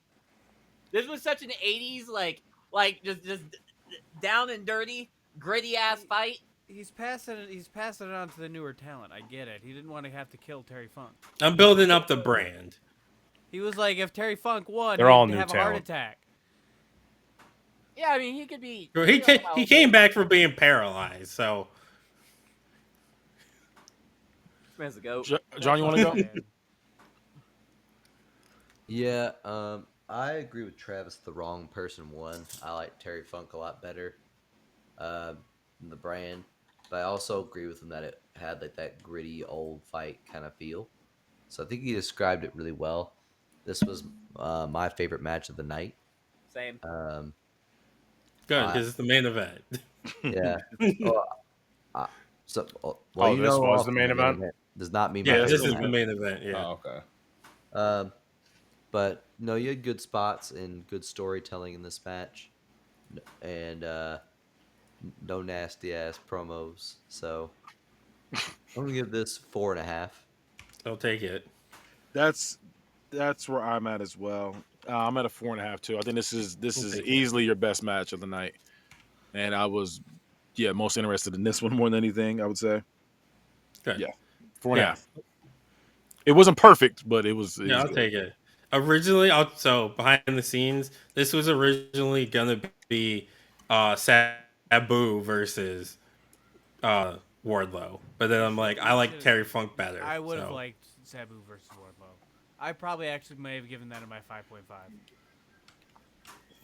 This was such an 80s like just down and dirty, gritty ass fight. He's passing it on to the newer talent. I get it. He didn't want to have to kill Terry Funk. I'm building up the brand. He was like, if Terry Funk won, They're all he'd new have a heart talent. attack. Yeah, I mean he could be. He came back from being paralyzed, so Man's a goat. John, you want to go? Man. Yeah, I agree with Travis. The wrong person won. I like Terry Funk a lot better than the brand, but I also agree with him that it had like that gritty old fight kind of feel. So I think he described it really well. This was my favorite match of the night. Same. good because it's the main event. Yeah. Well, so, well, Oh, you this know, was off the main event? does not mean my Yeah, favorite this is match. the main event. Yeah. Oh, okay. But no, you had good spots and good storytelling in this match, and no nasty ass promos. So I'm gonna give this 4.5. I'll take it. That's where I'm at as well. I'm at a 4.5 too. I think this is Okay. easily your best match of the night, and I was most interested in this one more than anything. I would say Good. Yeah. 4.5. It wasn't perfect, but it was. Yeah, I'll take it. Originally, so behind the scenes, this was originally gonna be Sabu versus Wardlow, but then I'm like, I like Terry Funk better. I would have so. liked Sabu versus Wardlow. I probably actually may have given that in my 5.5.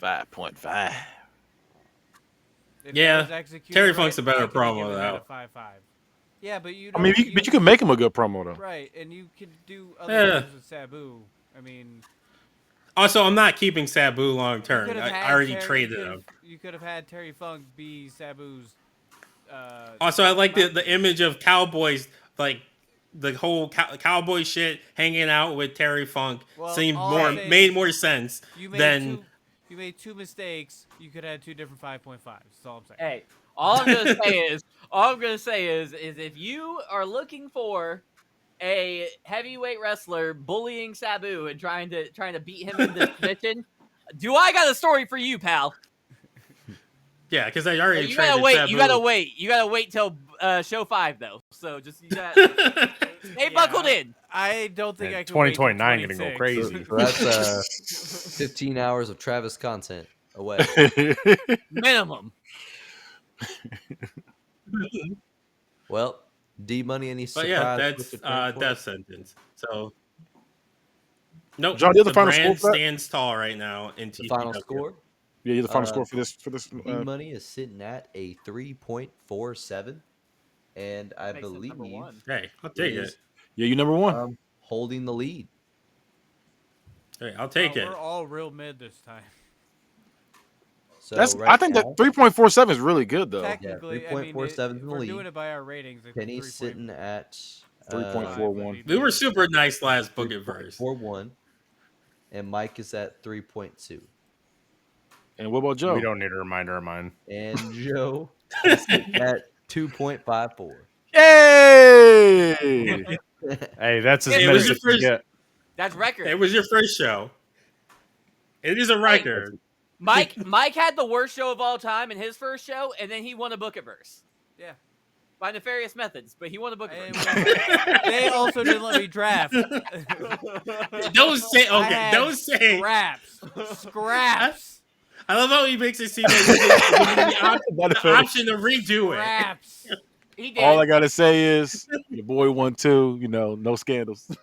5.5. If Yeah, that was executed Terry right, Funk's a better I could've promo, given that though. a 5.5. Yeah, but you. I mean, but you can make him a good promo though. Right, and you could do Yeah. other things with Sabu. I mean, Also, I'm not keeping Sabu long You term. could have I had already Terry- traded you could have- him. You could have had Terry Funk be Sabu's. Also, I like the mouthpiece. image of Cowboys, like the whole Cowboy Shit hanging out with Terry Funk Well, seemed all I'm saying made is more sense You made than two. You made two mistakes. You could have had two different 5.5s. That's all I'm saying. Hey, all I'm gonna say is if you are looking for a heavyweight wrestler bullying Sabu and trying to beat him into submission, do I got a story for you, pal? yeah, because I already You traded gotta wait. Sabu. You gotta wait. You gotta wait till show 5 though. So just you gotta stay buckled in. I don't think Man, I can wait till 2029 gonna go 26. crazy. So that's 15 hours of Travis content away. Minimum. Well, D Money, any But surprise? yeah, that's with the transport? death sentence. So nope. John, do you have the the final score brand for that? stands tall right now in The TCW. final score. Yeah, you're the final Uh, score for this. D Money is sitting at a 3.47, and I Makes him number believe 1. Hey, I'll take is it. Yeah, you number 1. holding the lead. Hey, I'll take it. We're all real mid this time. So That's. right I think now, that 3.47 is really good though. Technically, I mean, 3.47 if in the we're lead. doing it by our ratings, it's Penny's sitting at 3.41. We were super nice last book at verse. 3.41, and Mike is at 3.2, And what about Joe? We don't need a reminder of mine. and Joe is sitting at 2.54. Yay! Hey, that's as It mid was as your it can first- get. That's record. It was your first show. It is a record. Mike had the worst show of all time in his first show, and then he won a book at verse. Yeah. By nefarious methods, but he won a book And at verse. they also didn't let me draft. Don't say I okay. had Don't say. Scraps. I love how he makes it seem like he's giving the option to redo it. Scraps. He did. All I gotta say is your boy won 2. You know, no scandals.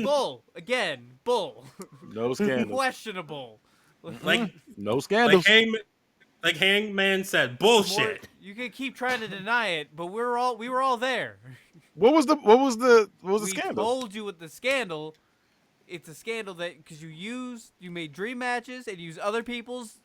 Bull. Again. Bull. No scandals. Questionable. Like No scandals. like Hangman said, bullshit. You can keep trying to deny it, but we were all there. What was the We scandal? told you with the scandal. It's a scandal that because you made dream matches and used other people's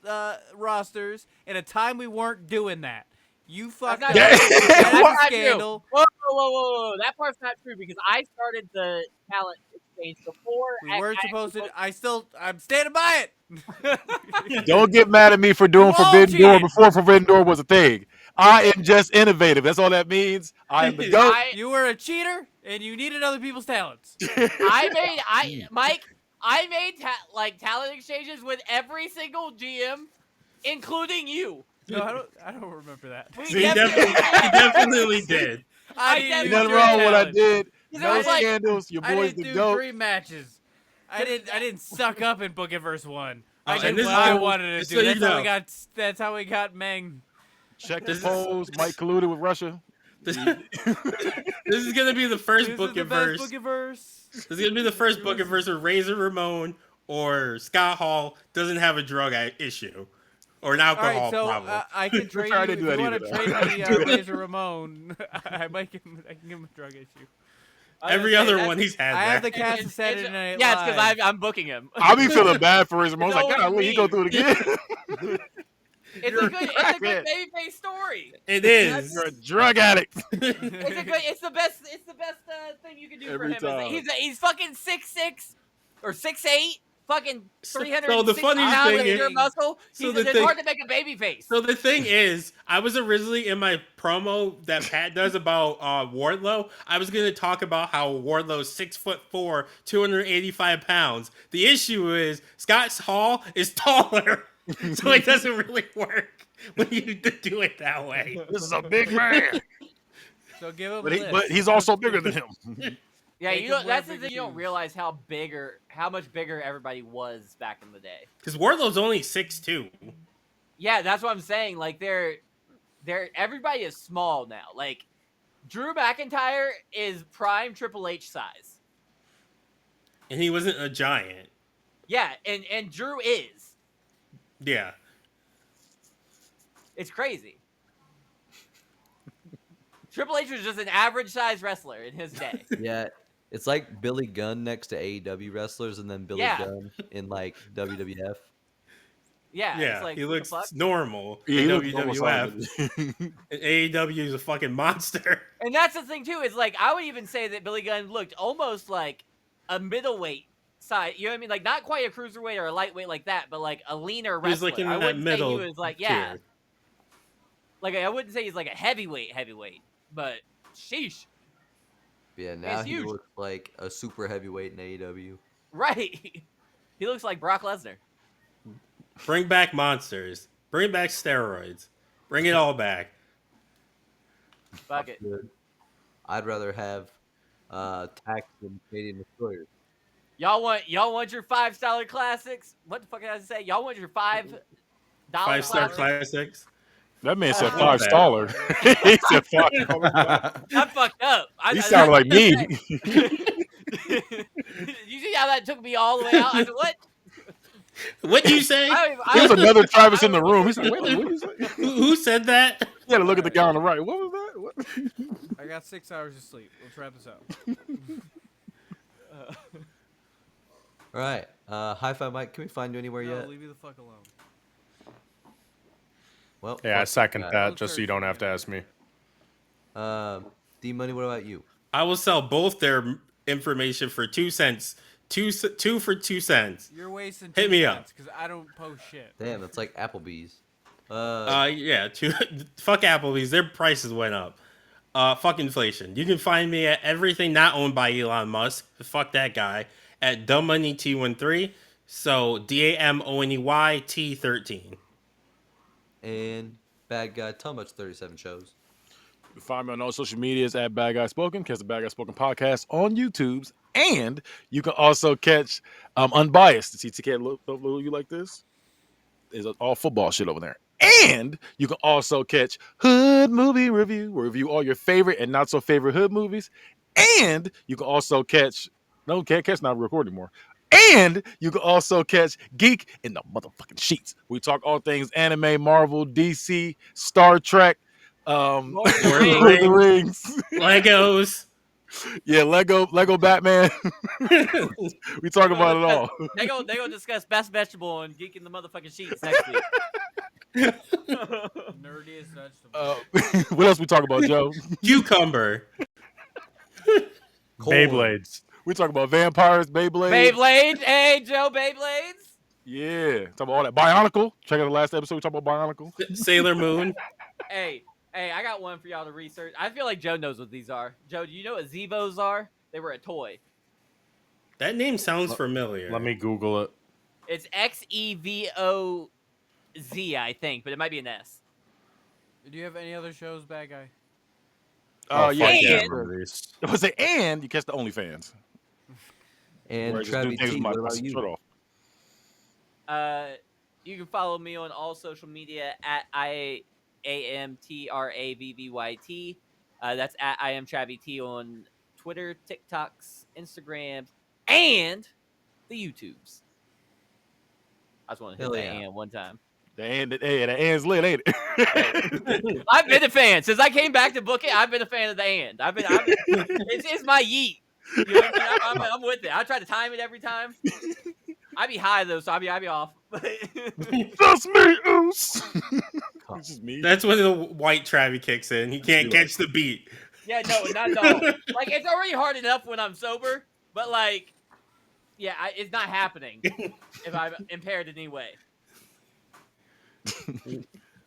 rosters in a time we weren't doing that. You fucked up. not Yeah. That's That's a not true. scandal. Whoa. That part's not true because I started the talent exchange before. We weren't supposed to. I'm standing by it. Don't get mad at me for doing You all Forbidden Door cheated. before Forbidden Door was a thing. I am just innovative. That's all that means. I am the GOAT. You were a cheater and you needed other people's talents. Mike, I made talent exchanges with every single GM, including you. No, I don't remember that. We He definitely did. I Ain't didn't use Nothing dream wrong with what I talent. did. Because No I was like- scandals. Your I boy's didn't the do GOAT. dream matches. I didn't suck up in Book It Verse 1. I and did this what is I how- wanted to just do. so you know. That's how we got Meng. Check the This is- polls. Mike colluded with Russia. This is gonna be the first This is book the of best verse. Book It Verse. This is gonna be the first book of verse where Razor Ramon or Scott Hall doesn't have a drug issue or an All alcohol right, so problem. I can trade I you didn't if do you that want to either, though. trade me Razor Ramon. I can give him a drug issue. Every other one he's had. I have the that. cast of Saturday Night Yeah, it's Live. because I'm booking him. I'll be feeling bad for Razor. I was like, always God, he go me. through it again. It's a good crackhead. babyface story. It is. You're a drug addict. It's the best thing you can do Every for him. time. He's fucking 6'6" or 6'8", fucking So- 300 so the funny pounds thing of is- pure muscle. so It's the thing- hard to make a baby face. So the thing is, I was originally in my promo that Pat does about Wardlow. I was going to talk about how Wardlow's 6'4", 285 pounds. The issue is Scott Hall is taller, so it doesn't really work when you do it that way. This is a big man. So give him But, a list. but he's also bigger than him. Yeah, Make you him don't, wear that's the bigger thing. You don't shoes. realize how much bigger everybody was back in the day. Because Wardlow's only 6'2". Yeah, that's what I'm saying. Like they're everybody is small now. Like Drew McIntyre is prime Triple H size. And he wasn't a giant. Yeah, and Drew is. Yeah. It's crazy. Triple H was just an average size wrestler in his day. Yeah, It's like Billy Gunn next to AEW wrestlers, and then Billy Yeah. Gunn in like WWF. Yeah, it's Yeah, like he what the fuck? looks normal Yeah, in he looks normal WWF. size. And AEW is a fucking monster. And that's the thing too. Is like I would even say that Billy Gunn looked almost like a middleweight side. You know what I mean? Like not quite a cruiserweight or a lightweight like that, but like a leaner He was wrestler. like in I that wouldn't say he middle was like tier. like I wouldn't say he's like a heavyweight, but sheesh, Yeah, now he huge. looks like a super heavyweight in AEW. Right? He looks like Brock Lesnar. Bring back monsters. Bring back steroids. Bring it all back. Fuck it. Good. I'd rather have tax than Canadian destroyers. Y'all want your $5 classics? What the fuck did I say? Y'all want your $5 5-star classics? classics. That man said I want 5 that. staller. He said $5. I fucked up. He sounded like me. You see how that took me all the way out? I said, what? What'd you say? There's another Travis in the room. He's like, wait a minute, what did you say? Who said that? You had to look at the guy on the right. What was that? What? I got 6 hours of sleep. Let's wrap this up. All right. Hi-Fi Mike, can we find you anywhere No, yet? leave me the fuck alone. Well, Yeah, I fuck second that. that, Looks just so you very don't have to ask me. D-Money, what about you? I will sell both their information for 2 cents. Two for 2 cents. You're wasting Hit me up. because I don't post shit. Damn, that's like Applebee's. Yeah, fuck Applebee's. Their prices went up. Fuck inflation. You can find me at everything not owned by Elon Musk. Fuck that guy. At DumbMoneyT13. So DAMONEYT13. And Bad Guy, tell him about 37 shows. You can find me on all social medias at Bad Guy Spoken. Catch the Bad Guy Spoken podcast on YouTube's. And you can also catch Unbiased. The TTK look you like this? Is all football shit over there. And you can also catch Hood Movie Review, where we review all your favorite and not so favorite hood movies. And you can also catch can't catch, not recording anymore. And you can also catch Geek in the motherfucking Sheets. We talk all things anime, Marvel, DC, Star Trek, Lord of the Lord of the Rings. Lord of the Rings. Legos. Yeah, Lego Batman. We talk about it all. They go discuss Best Vegetable and Geek in the motherfucking Sheets next week. Nerdiest vegetable. What else we talk about, Joe? Cucumber. Beyblades. We talk about vampires, Beyblades. Beyblades. Hey, Joe, Beyblades. Yeah, talk about all that. Bionicle. Check out the last episode. We talk about Bionicle. Sailor Moon. Hey, I got one for y'all to research. I feel like Joe knows what these are. Joe, do you know what Zevos are? They were a toy. That name sounds familiar. Let me Google it. It's XEVOZ, I think, but it might be an S. Do you have any other shows, Bad Guy? Oh, yeah. fuck yeah. I would say, and you catch the OnlyFans. And Where I just do Travis things T, with my what about shirt you? off. You can follow me on all social media at IAMTRAVVYT. That's at I am Travie T on Twitter, TikToks, Instagrams, and the YouTubes. I just want to hit Hell that yeah. and one time. The and's lit, ain't it? I've been a fan since I came back to book it. I've been a fan of the and. It's my yeet. You know what I mean? I'm with it. I try to time it every time. I be high though, so I be off. Just me, Oos. It's just me. That's when the white Travie kicks in. He can't catch the beat. Yeah, no, not at all. Like it's already hard enough when I'm sober, but like, yeah, it's not happening if I'm impaired in any way.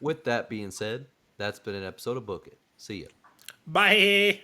With that being said, that's been an episode of Book It. See ya. Bye.